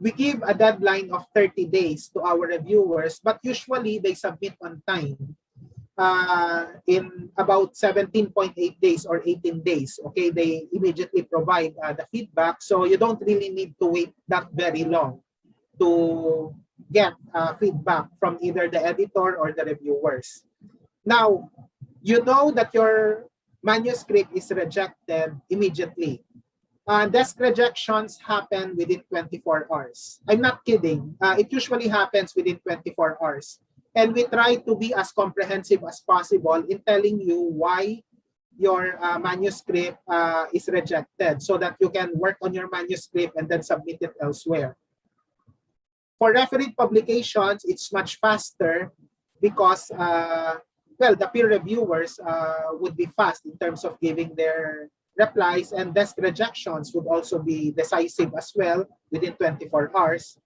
we give a deadline of 30 days to our reviewers, but usually they submit on time in about 17.8 days or 18 days. Okay, they immediately provide the feedback, so you don't really need to wait that very long to get feedback from either the editor or the reviewers. Now, you know that your manuscript is rejected immediately. Desk rejections happen within 24 hours. I'm not kidding. It usually happens within 24 hours. And we try to be as comprehensive as possible in telling you why your manuscript is rejected so that you can work on your manuscript and then submit it elsewhere. For refereed publications, it's much faster because, well, the peer reviewers would be fast in terms of giving their replies, and desk rejections would also be decisive as well within 24 hours.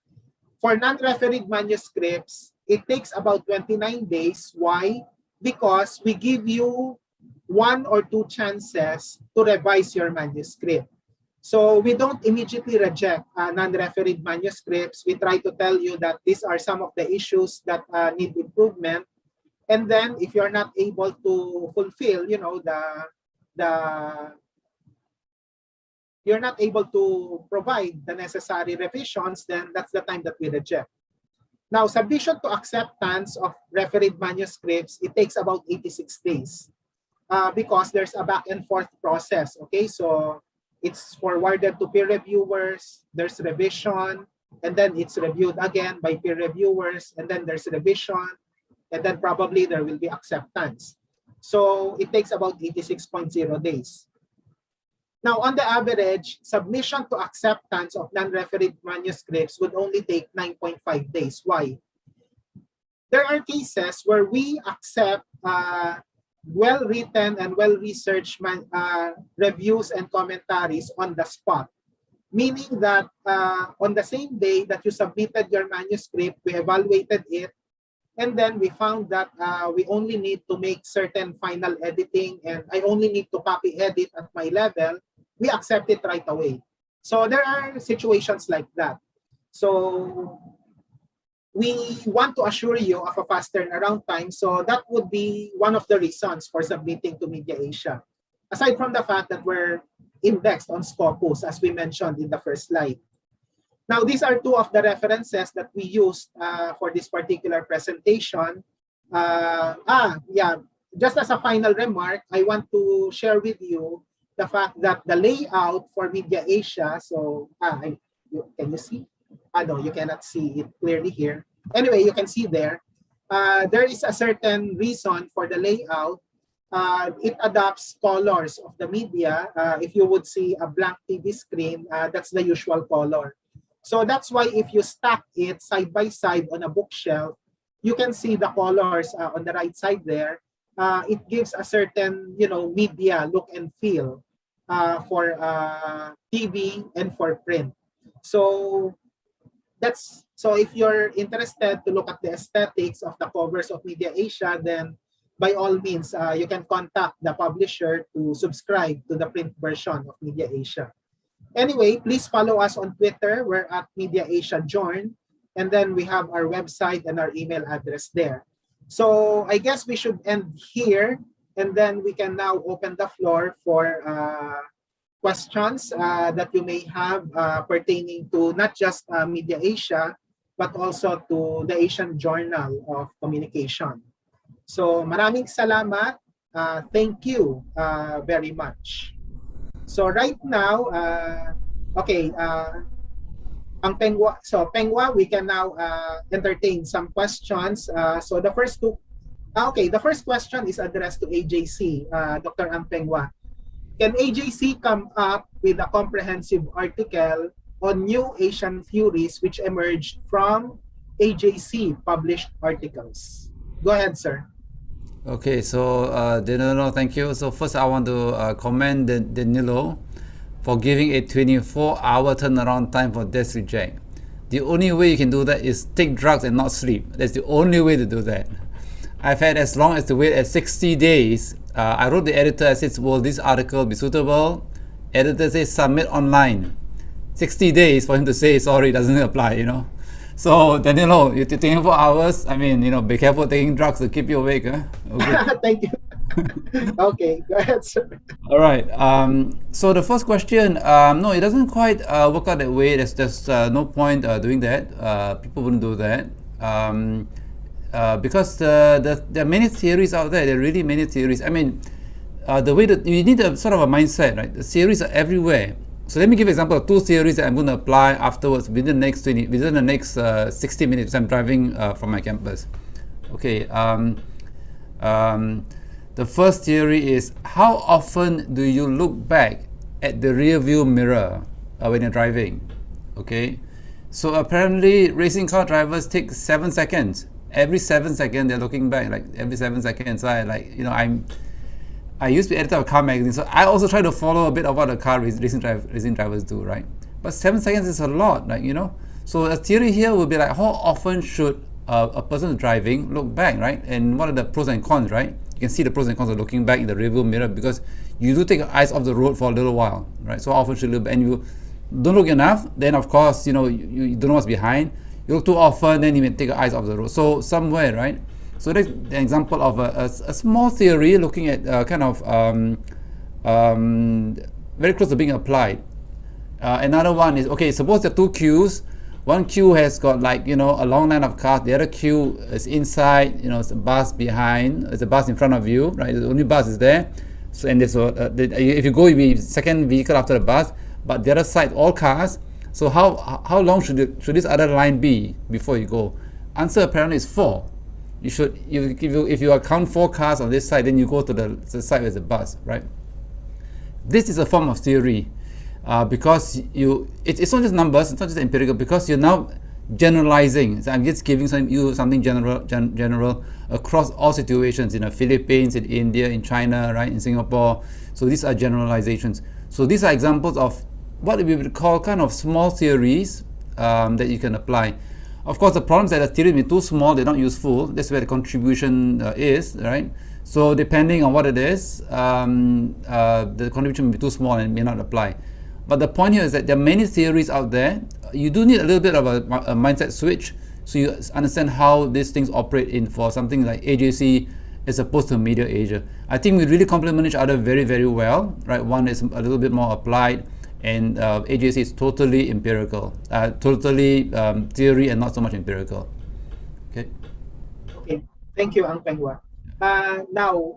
For non-refereed manuscripts, it takes about 29 days. Why? Because we give you 1 or 2 chances to revise your manuscript. So we don't immediately reject non-refereed manuscripts. We try to tell you that these are some of the issues that need improvement. And then if you're not able to fulfill, you know, you're not able to provide the necessary revisions, then that's the time that we reject. Now, submission to acceptance of refereed manuscripts, it takes about 86 days because there's a back and forth process, okay? So it's forwarded to peer reviewers, there's revision, and then it's reviewed again by peer reviewers, and then there's revision, and then probably there will be acceptance. So it takes about 86.0 days. Now, on the average, submission to acceptance of non-refereed manuscripts would only take 9.5 days. Why? There are cases where we accept well-written and well-researched reviews and commentaries on the spot, meaning that on the same day that you submitted your manuscript, we evaluated it, and then we found that we only need to make certain final editing, and I only need to copy edit at my level. We accept it right away. So there are situations like that. So we want to assure you of a fast turnaround time. So that would be one of the reasons for submitting to Media Asia. Aside from the fact that we're indexed on Scopus, as we mentioned in the first slide. Now, these are 2 of the references that we used for this particular presentation. Yeah, just as a final remark, I want to share with you the fact that the layout for Media Asia, so can you see? No, you cannot see it clearly here. Anyway, you can see there. There is a certain reason for the layout. It adapts colors of the media. If you would see a blank TV screen, that's the usual color. So that's why if you stack it side by side on a bookshelf, you can see the colors on the right side there. It gives a certain, you know, media look and feel for TV and for print. So if you're interested to look at the aesthetics of the covers of Media Asia, then by all means, you can contact the publisher to subscribe to the print version of Media Asia. Anyway, please follow us on Twitter. We're at Media Asia Join. And then we have our website and our email address there. So I guess we should end here. And then we can now open the floor for questions that you may have pertaining to not just Media Asia, but also to the Asian Journal of Communication. So maraming salamat. Thank you very much. So right now, Ang Peng Hwa, so Peng Hwa, we can now entertain some questions. So the first two, the first question is addressed to AJC, Dr. Ang Peng Hwa. Can AJC come up with a comprehensive article on new Asian theories which emerged from AJC published articles? Go ahead, sir. Okay, so Danilo, thank you. So first I want to commend Danilo for giving a 24-hour turnaround time for death reject. The only way you can do that is take drugs and not sleep. That's the only way to do that. I've had as long as to wait at 60 days. I wrote the editor, I said, will this article be suitable? Editor says submit online. 60 days for him to say, sorry, it doesn't apply, you know. So Danilo, you're 24 hours. I mean, you know, be careful taking drugs to keep you awake. Huh? Okay. Thank you. Okay, go ahead, sir. All right. So the first question, no, it doesn't quite work out that way. There's no point doing that. People wouldn't do that. Because there are many theories out there. There are really many theories. I mean, the way that you need a sort of a mindset, right? The theories are everywhere. So let me give an example of two theories that I'm going to apply afterwards within the next 60 minutes. I'm driving from my campus. Okay. The first theory is, how often do you look back at the rear view mirror when you're driving? Okay. So apparently racing car drivers take 7 seconds. Every 7 seconds they're looking back, like every 7 seconds. I used to be editor of a car magazine, so I also try to follow a bit of what the car racing drivers do, right? But 7 seconds is a lot, like, you know. So a theory here would be like, how often should a person driving look back, right? And what are the pros and cons, right? You can see the pros and cons of looking back in the rearview mirror, because you do take your eyes off the road for a little while, right? So how often should you look back? And you don't look enough, then of course, you know, you don't know what's behind. You look too often, then you may take your eyes off the road. So somewhere, right? So that's an example of a small theory looking at very close to being applied. Another one is, okay, suppose there are two queues. One queue has got, like, you know, a long line of cars. The other queue is inside, you know, it's a bus behind, it's a bus in front of you, right? The only bus is there. So, and there's if you go, you'll be second vehicle after the bus, but the other side, all cars. So how long should this other line be before you go? Answer apparently is 4. You should, if you account 4 cars on this side, then you go to the side with the bus, right? This is a form of theory, because it's not just numbers, it's not just empirical, because you're now generalizing. So I'm just giving you something general across all situations in the Philippines, in India, in China, right, in Singapore. So these are generalizations. So these are examples of what we would call kind of small theories that you can apply. Of course, the problem is that the theories may be too small, they're not useful. That's where the contribution is, right? So depending on what it is, the contribution may be too small and may not apply. But the point here is that there are many theories out there. You do need a little bit of a mindset switch, so you understand how these things operate for something like AJC as opposed to Media Asia. I think we really complement each other very, very well, right? One is a little bit more applied, and AJC is totally empirical, totally theory and not so much empirical. Okay. Okay, thank you, Ang Peng Hwa. Now,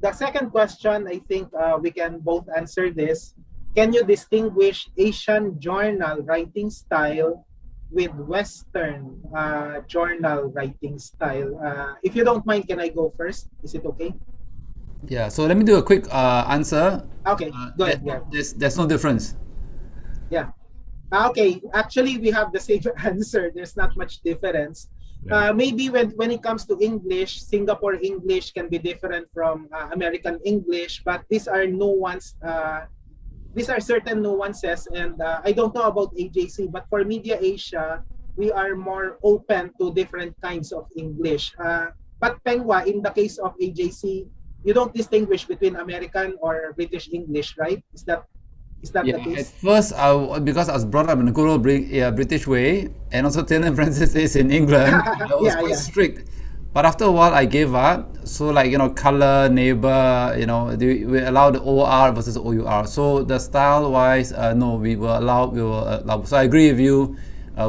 the second question, I think we can both answer this. Can you distinguish Asian journal writing style with Western journal writing style? If you don't mind, can I go first? Is it okay? Yeah, so let me do a quick answer. Okay, go ahead. Yeah. There's no difference. Yeah. Okay, actually we have the same answer. There's not much difference. Yeah. Maybe when it comes to English, Singapore English can be different from American English, but these are nuance. These are certain nuances, and I don't know about AJC, but for Media Asia, we are more open to different kinds of English. But Peng Hwa, in the case of AJC, you don't distinguish between American or British English, right? Is that the case? At first, because I was brought up in a good old British way, and also Taylor Francis is in England, I was quite strict. But after a while, I gave up. So, like, you know, color, neighbor, you know, we allow the OR versus OUR. So the style-wise, no, we will allow. So I agree with you.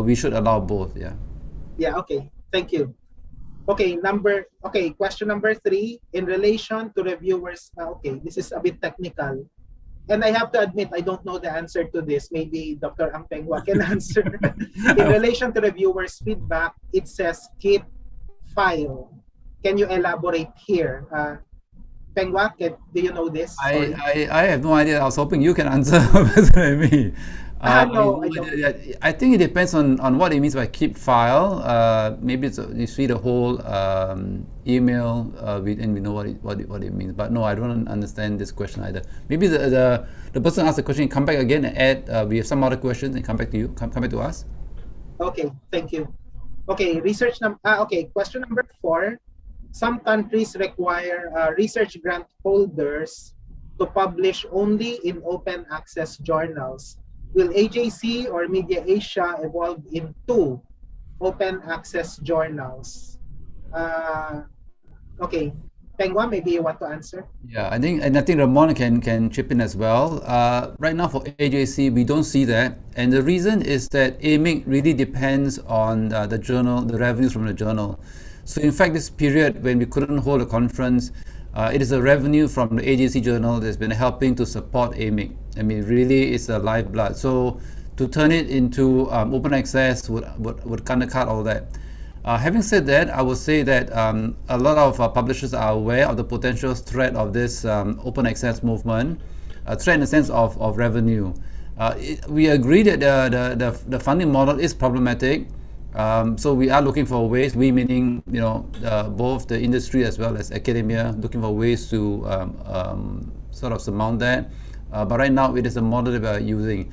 We should allow both. Yeah. Yeah. Okay. Thank you. Okay. Question number 3 in relation to reviewers. Okay, this is a bit technical. and I have to admit, I don't know the answer to this. Maybe Dr. Ang Peng Hwa can answer. In relation to reviewers' feedback, it says keep file. Can you elaborate here? Peng Hwa, do you know this? Sorry. I have no idea. I was hoping you can answer better than me. No, I don't. I think it depends on what it means by keep file. Maybe you see the whole email, and we know what it means. But no, I don't understand this question either. Maybe the person asked the question, come back again and add. We have some other questions and come back to you. Come back to us. Okay, thank you. Okay, question number 4. Some countries require research grant holders to publish only in open access journals. Will AJC or Media Asia evolve into open access journals? Okay, Peng Hwa, maybe you want to answer? Yeah, I think Ramon can chip in as well. Right now for AJC, we don't see that, and the reason is that AMIC really depends on the journal, the revenues from the journal. So in fact, this period when we couldn't hold a conference, it is a revenue from the AJC journal that's been helping to support AMIC. I mean, really, it's a lifeblood. So to turn it into open access would kind of cut all that. Having said that, I would say that a lot of publishers are aware of the potential threat of this open access movement, a threat in the sense of revenue. We agree that the funding model is problematic. So we are looking for ways, we meaning both the industry as well as academia, looking for ways to sort of surmount that. But right now it is a model that we are using.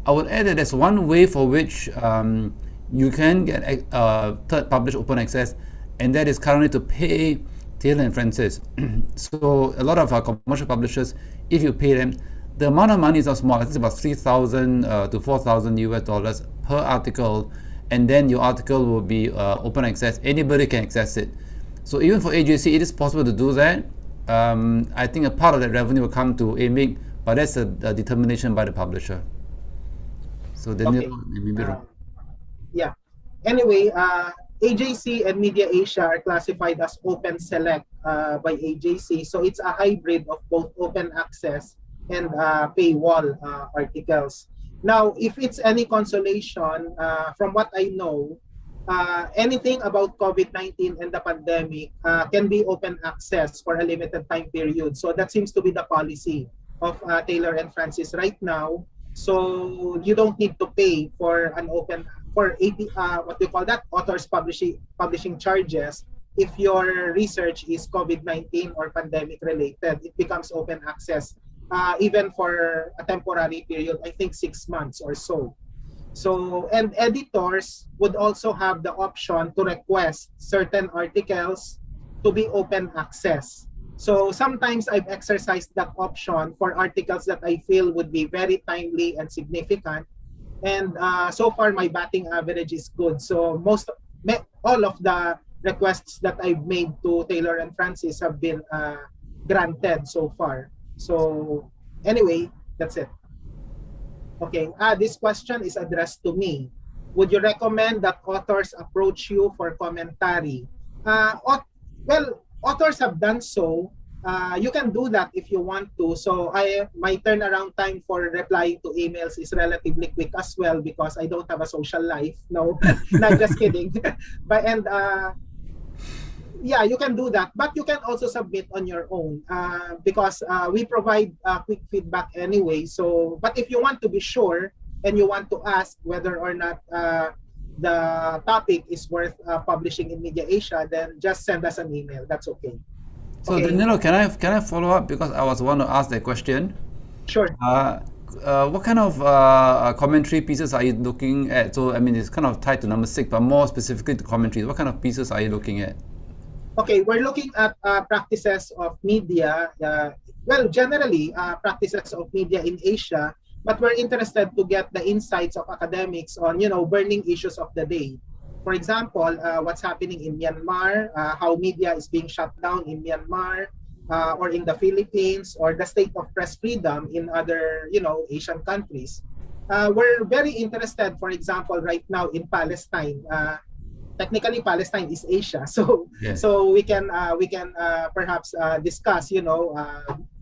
I would add that there's one way for which you can get third published open access, and that is currently to pay Taylor and Francis. So a lot of our commercial publishers, if you pay them, the amount of money is not small. It's about $3,000 to $4,000 per article, and then your article will be open access. Anybody can access it. So even for AJC, it is possible to do that. I think a part of that revenue will come to AMIC, but that's a determination by the publisher. So then yeah. Anyway, AJC and Media Asia are classified as Open Select by AJC. So it's a hybrid of both open access and paywall articles. Now, if it's any consolation, from what I know, anything about COVID-19 and the pandemic can be open access for a limited time period. So that seems to be the policy of Taylor and Francis right now. So you don't need to pay for an what do you call that? Authors publishing charges. If your research is COVID-19 or pandemic related, it becomes open access. Even for a temporary period, I think 6 months or so. So, and editors would also have the option to request certain articles to be open access. So sometimes I've exercised that option for articles that I feel would be very timely and significant. And so far my batting average is good. So all of the requests that I've made to Taylor and Francis have been granted so far. So anyway, that's it. Okay, this question is addressed to me. Would you recommend that authors approach you for commentary? Well, authors have done so. You can do that if you want to. So my turnaround time for replying to emails is relatively quick as well because I don't have a social life. No, not just kidding. Yeah, you can do that, but you can also submit on your own because we provide quick feedback anyway. So, but if you want to be sure and you want to ask whether or not the topic is worth publishing in Media Asia, then just send us an email. That's okay. So okay. Danilo, can I follow up because I was want to ask that question? Sure. What kind of commentary pieces are you looking at? So I mean, it's kind of tied to number 6, but more specifically to commentaries. What kind of pieces are you looking at? Okay, we're looking at practices of media. Well, generally practices of media in Asia, but we're interested to get the insights of academics on, burning issues of the day. For example, what's happening in Myanmar, how media is being shut down in Myanmar, or in the Philippines, or the state of press freedom in other, Asian countries. We're very interested, for example, right now in Palestine. Technically, Palestine is Asia, so yes. So we can perhaps discuss,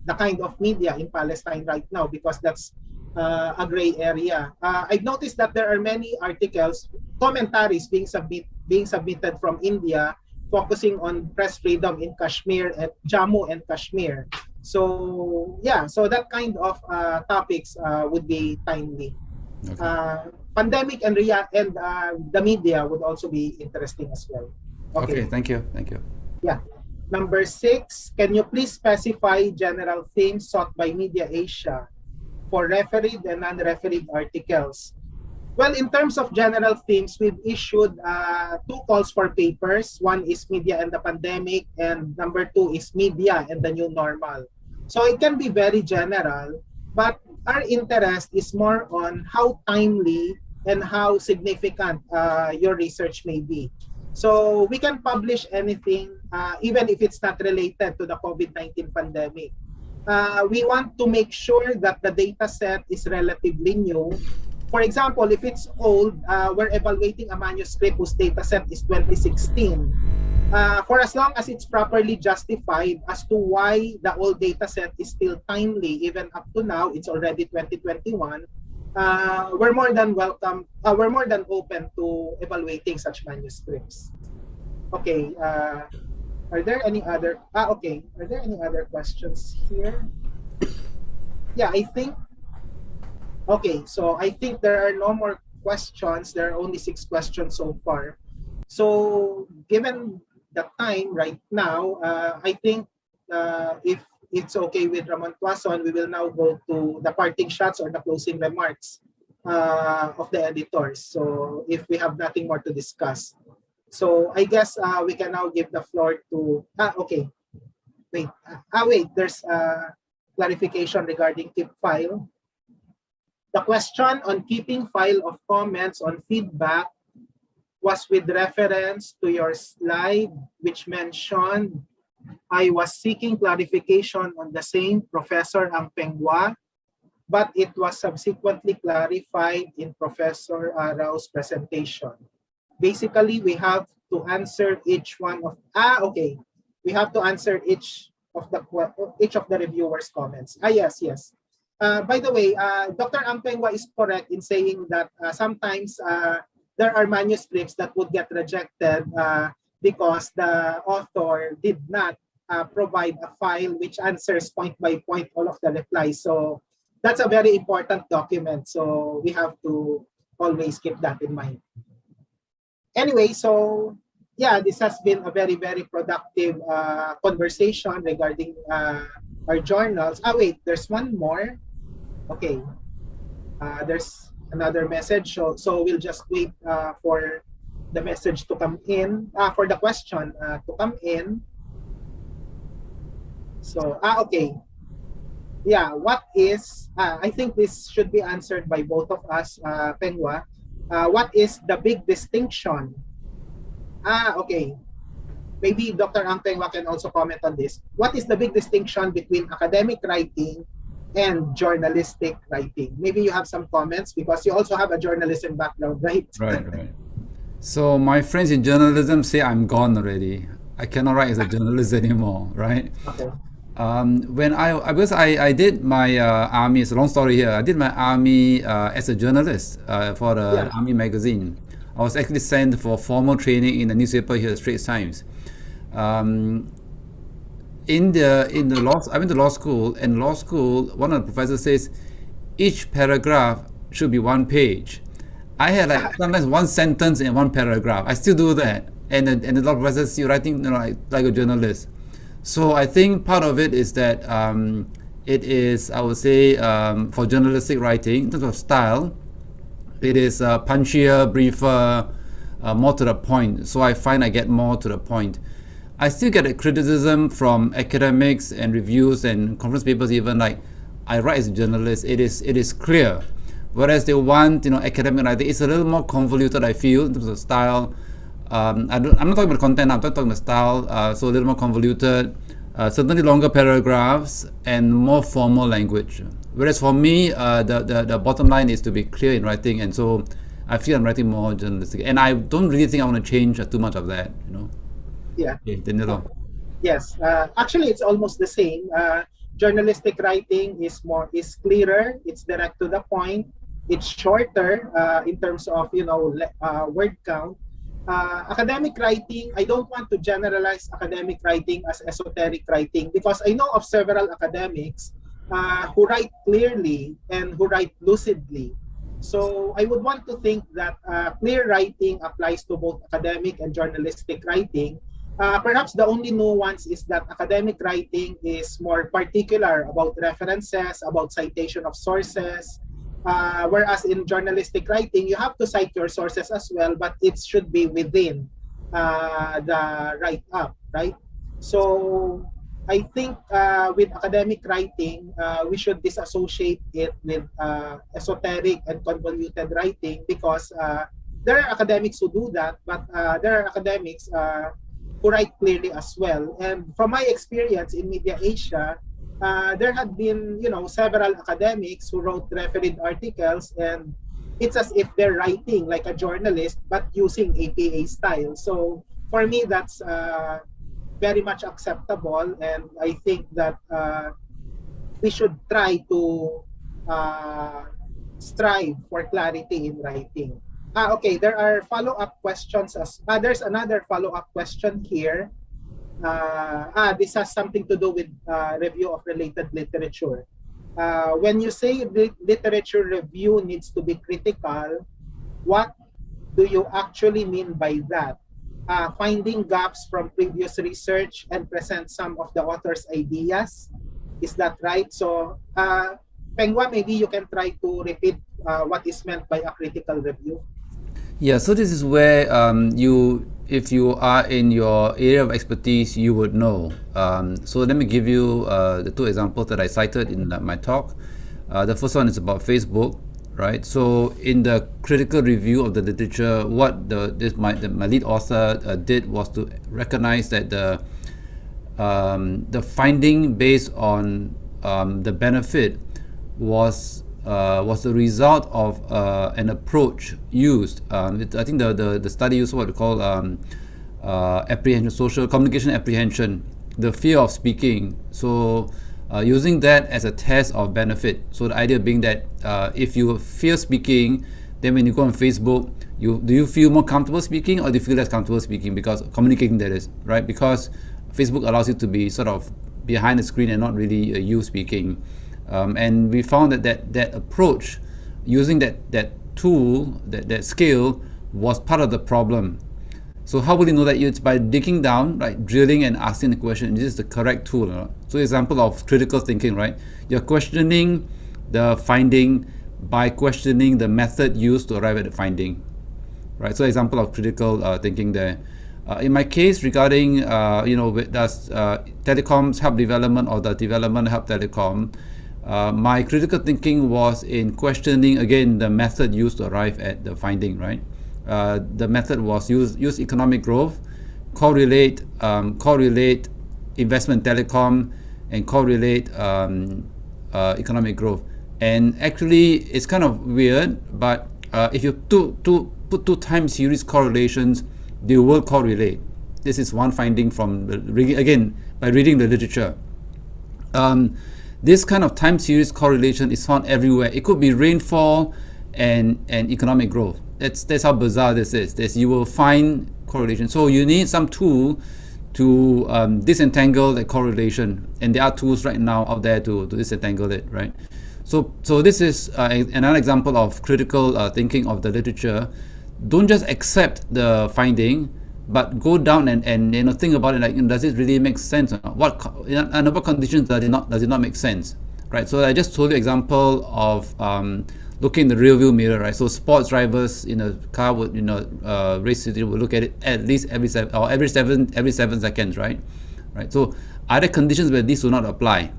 the kind of media in Palestine right now, because that's a gray area. I've noticed that there are many articles, commentaries being submitted from India, focusing on press freedom in Kashmir and Jammu and Kashmir. So yeah, so that kind of topics would be timely. Okay. Pandemic and the media would also be interesting as well. Okay, thank you. Thank you. Yeah. Number 6, can you please specify general themes sought by Media Asia for refereed and non-refereed articles? Well, in terms of general themes, we've issued 2 calls for papers. One is media and the pandemic, and number 2 is media and the new normal. So it can be very general, but our interest is more on how timely and how significant your research may be. So we can publish anything, even if it's not related to the COVID-19 pandemic. We want to make sure that the data set is relatively new. For example, if it's old, we're evaluating a manuscript whose data set is 2016. For as long as it's properly justified as to why the old data set is still timely, even up to now, it's already 2021, we're more than welcome, we're more than open to evaluating such manuscripts. Okay, are there any other, are there any other questions here? Yeah, I think, okay, so I think there are no more questions. There are only 6 questions so far. So given the time right now, I think if it's okay with Ramon Tuazon, we will now go to the parting shots or the closing remarks of the editors. So if we have nothing more to discuss. So I guess we can now give the floor to, okay, wait, there's clarification regarding keep file. The question on keeping file of comments on feedback was with reference to your slide, which mentioned I was seeking clarification on the same Professor Ang Peng Hwa, but it was subsequently clarified in Professor Arao's presentation. Basically, we have to answer each one of, we have to answer each of the reviewers' comments. Yes. By the way, Dr. Ang Peng Hwa is correct in saying that sometimes there are manuscripts that would get rejected because the author did not provide a file which answers point by point all of the replies. So that's a very important document. So we have to always keep that in mind. Anyway, so yeah, this has been a very, very productive conversation regarding our journals. There's one more. Okay, there's another message. So we'll just wait for the message to come in, for the question to come in. So, okay. Yeah, what is, I think this should be answered by both of us, Peng Hwa. What is the big distinction? Okay. Maybe Dr. Ang Peng Hwa can also comment on this. What is the big distinction between academic writing and journalistic writing? Maybe you have some comments because you also have a journalism background, right? Right. So my friends in journalism say I'm gone already. I cannot write as a journalist anymore, right? Okay. Because I did my army, it's a long story here. I did my army as a journalist for the army magazine. I was actually sent for formal training in the newspaper here, the Straits Times. I went to law school, and law school, one of the professors says each paragraph should be 1 page. I had like sometimes 1 sentence in 1 paragraph. I still do that, and a lot of professors see writing like a journalist. So I think part of it is that it is, I would say, for journalistic writing, in terms of style, it is punchier, briefer, more to the point. So I find I get more to the point. I still get a criticism from academics and reviews and conference papers, even like I write as a journalist. It is clear, whereas they want academic writing. It's a little more convoluted, I feel, in terms of style. I'm not talking about content. I'm talking about style. So a little more convoluted, certainly longer paragraphs and more formal language. Whereas for me, the bottom line is to be clear in writing, and so I feel I'm writing more journalistic. And I don't really think I want to change too much of that. Yeah. Okay, Danilo. Yes. Actually, it's almost the same. journalistic writing is clearer, it's direct to the point, it's shorter in terms of word count. Academic writing, I don't want to generalize academic writing as esoteric writing, because I know of several academics who write clearly and who write lucidly. So I would want to think that clear writing applies to both academic and journalistic writing. Perhaps the only nuance is that academic writing is more particular about references, about citation of sources, whereas in journalistic writing, you have to cite your sources as well, but it should be within the write-up, right? So I think with academic writing, we should disassociate it with esoteric and convoluted writing, because there are academics who do that, but there are academics who write clearly as well. And from my experience in Media Asia, there had been, several academics who wrote refereed articles, and it's as if they're writing like a journalist, but using APA style. So for me, that's very much acceptable, and I think that we should try to strive for clarity in writing. Okay, there are follow-up questions. There's another follow-up question here. This has something to do with review of related literature. When you say literature review needs to be critical, what do you actually mean by that? Finding gaps from previous research and present some of the author's ideas? Is that right? So, Peng Hwa, maybe you can try to repeat what is meant by a critical review. Yeah, so this is where if you are in your area of expertise, you would know. So let me give you the two examples that I cited in my talk. The first one is about Facebook, right? So in the critical review of the literature, what my lead author did was to recognize that the finding based on the benefit was the result of an approach used. I think the study used what we call apprehension, social communication apprehension, the fear of speaking. So using that as a test of benefit. So the idea being that if you fear speaking, then when you go on Facebook, do you feel more comfortable speaking, or do you feel less comfortable speaking? Because communicating, that is, right? Because Facebook allows you to be sort of behind the screen and not really you speaking. And we found that approach, using that tool, that skill, was part of the problem. So how will you know that? It's by digging down, right, drilling and asking the question, is this the correct tool? So example of critical thinking, right? You're questioning the finding by questioning the method used to arrive at the finding, right? So example of critical thinking there. In my case, regarding, does telecoms help development, or the development help telecom? My critical thinking was in questioning, again, the method used to arrive at the finding, right? The method was use economic growth, correlate investment telecom, and correlate economic growth. And actually, it's kind of weird, but if you put two time series correlations, they will correlate. This is one finding from, again, by reading the literature. This kind of time series correlation is found everywhere. It could be rainfall and economic growth. That's how bizarre this is. You will find correlation. So you need some tool to disentangle the correlation, and there are tools right now out there to disentangle it, right? So this is another example of critical thinking of the literature. Don't just accept the finding, but go down and think about it, like, does it really make sense or not? Under what conditions does it not make sense, right? So I just told you example of looking in the rear view mirror, right? So sports drivers in a car would, race would look at it at least every 7 seconds, right? So are there conditions where these do not apply,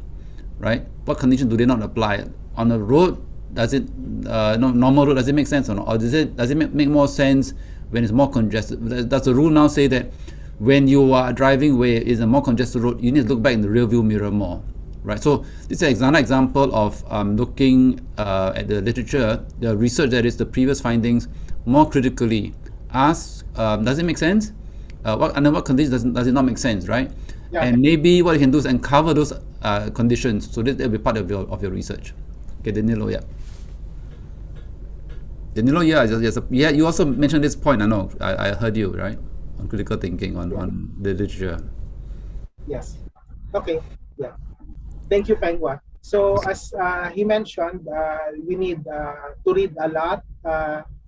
right? What conditions do they not apply? On the road, does it normal road, does it make sense or not? Or does it make more sense when it's more congested? Does the rule now say that when you are driving where it's a more congested road, you need to look back in the rear view mirror more, right? So this is an example of looking at the literature, the research, that is the previous findings, more critically. Ask, does it make sense? Under what conditions does it not make sense, right? Yeah. And maybe what you can do is uncover those conditions, so that will be part of your research. Okay, Danilo, yeah. Danilo, yeah, you also mentioned this point. I know, I heard you, right, on critical thinking on the literature. Yes. Okay. Yeah. Thank you, Peng Hwa. So as he mentioned, we need to read a lot.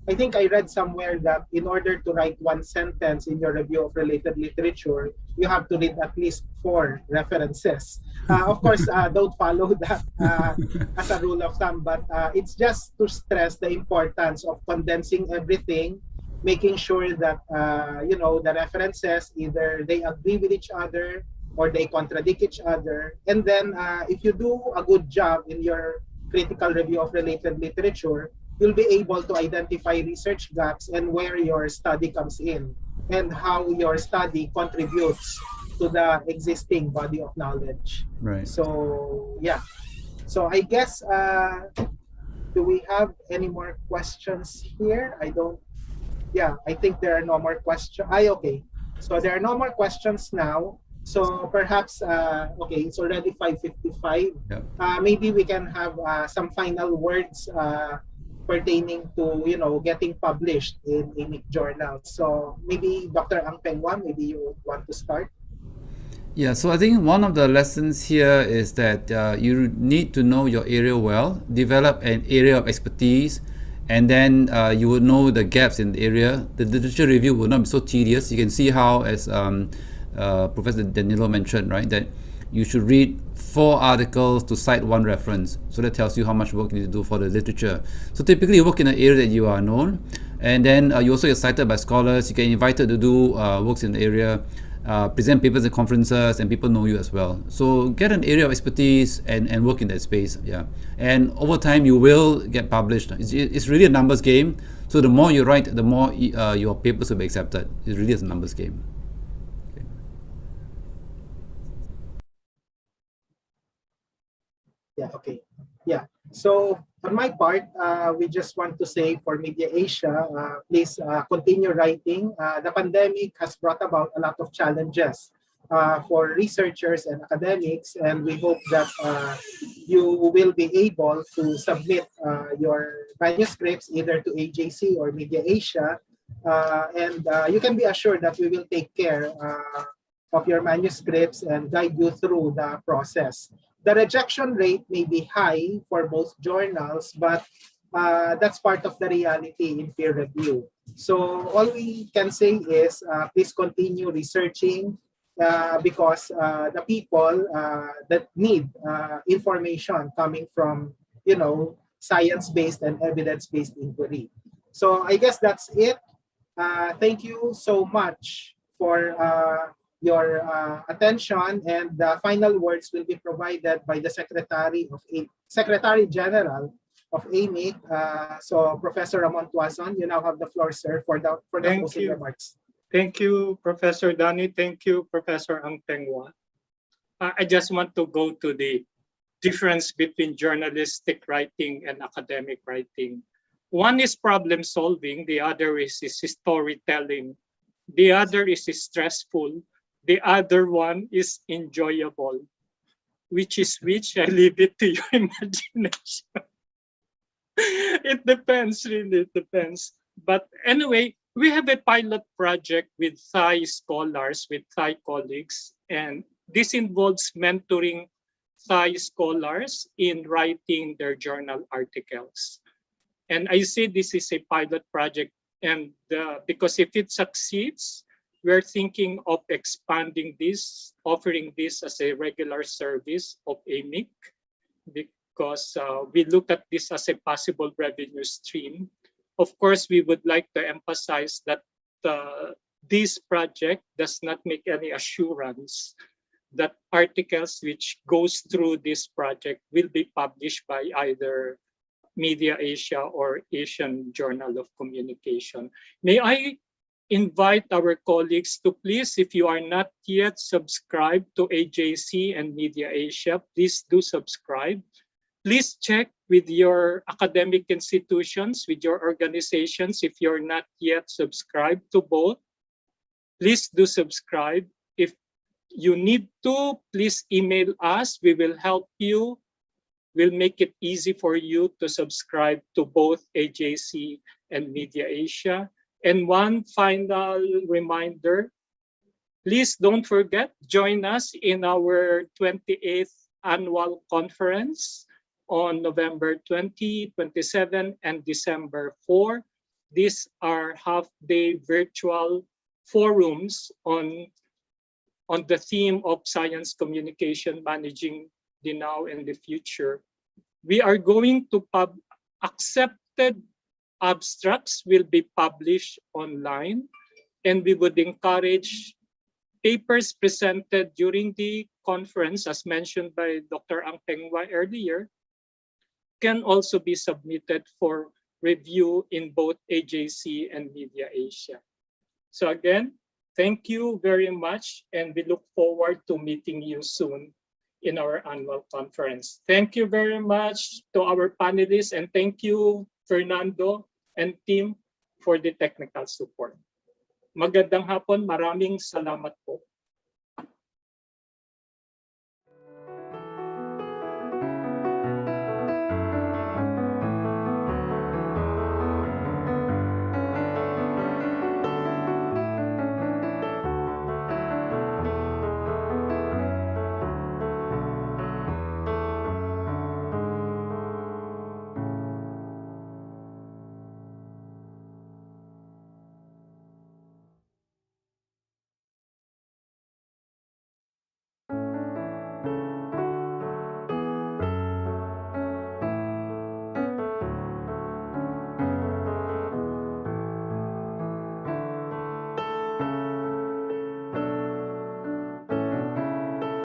I think I read somewhere that in order to write one sentence in your review of related literature, you have to read at least 4 references. Of course, don't follow that as a rule of thumb, but it's just to stress the importance of condensing everything, making sure that the references, either they agree with each other or they contradict each other. And then if you do a good job in your critical review of related literature, you'll be able to identify research gaps and where your study comes in and how your study contributes to the existing body of knowledge. Right. So yeah. So I guess, do we have any more questions here? I think there are no more questions. Okay. So there are no more questions now. So perhaps, okay, it's already 5:55. Yep. Maybe we can have some final words pertaining to, getting published in AMIC Journals. So maybe Dr. Ang Peng Hwa, maybe you would want to start. Yeah, so I think one of the lessons here is that you need to know your area well, develop an area of expertise, and then you will know the gaps in the area. The literature review will not be so tedious. You can see how, as Professor Danilo mentioned, right, that you should read 4 articles to cite 1 reference. So that tells you how much work you need to do for the literature. So typically you work in an area that you are known, and then you also get cited by scholars. You get invited to do works in the area, present papers at conferences, and people know you as well. So get an area of expertise and work in that space. Yeah, and over time you will get published. It's really a numbers game. So the more you write, the more your papers will be accepted. It really is a numbers game. Yeah, okay. Yeah. So on my part, we just want to say for Media Asia, please continue writing. The pandemic has brought about a lot of challenges for researchers and academics, and we hope that you will be able to submit your manuscripts either to AJC or Media Asia, and you can be assured that we will take care of your manuscripts and guide you through the process. The rejection rate may be high for both journals, but that's part of the reality in peer review. So all we can say is please continue researching because the people that need information coming from, science-based and evidence-based inquiry. So I guess that's it. Thank you so much for your attention, and the final words will be provided by the Secretary General of AMIC. So Professor Ramon Tuazon, you now have the floor, sir, for the closing remarks. Thank you, Professor Danny. Thank you, Professor Ang Peng Hwa. I just want to go to the difference between journalistic writing and academic writing. One is problem solving, the other is storytelling, the other is stressful, the other one is enjoyable. Which is which? I leave it to your imagination. It depends, really, it depends. But anyway, we have a pilot project with Thai scholars, with Thai colleagues, and this involves mentoring Thai scholars in writing their journal articles. And I say this is a pilot project, and because if it succeeds, we're thinking of expanding this, offering this as a regular service of AMIC, because we look at this as a possible revenue stream. Of course, we would like to emphasize that this project does not make any assurance that articles which goes through this project will be published by either Media Asia or Asian Journal of Communication. May I invite our colleagues to please, if you are not yet subscribed to AJC and Media Asia, please do subscribe. Please check with your academic institutions, with your organizations, if you're not yet subscribed to both. Please do subscribe. If you need to, please email us. We will help you. We'll make it easy for you to subscribe to both AJC and Media Asia. And one final reminder, please don't forget, join us in our 28th annual conference on November 20, 27, and December 4. These are half-day virtual forums on the theme of science communication, managing the now and the future. We are going to accepted abstracts will be published online, and we would encourage papers presented during the conference, as mentioned by Dr. Ang Peng Hwa earlier, can also be submitted for review in both AJC and Media Asia. So again, thank you very much, and we look forward to meeting you soon in our annual conference. Thank you very much to our panelists, and thank you, Fernando and team, for the technical support. Magandang hapon, maraming salamat po.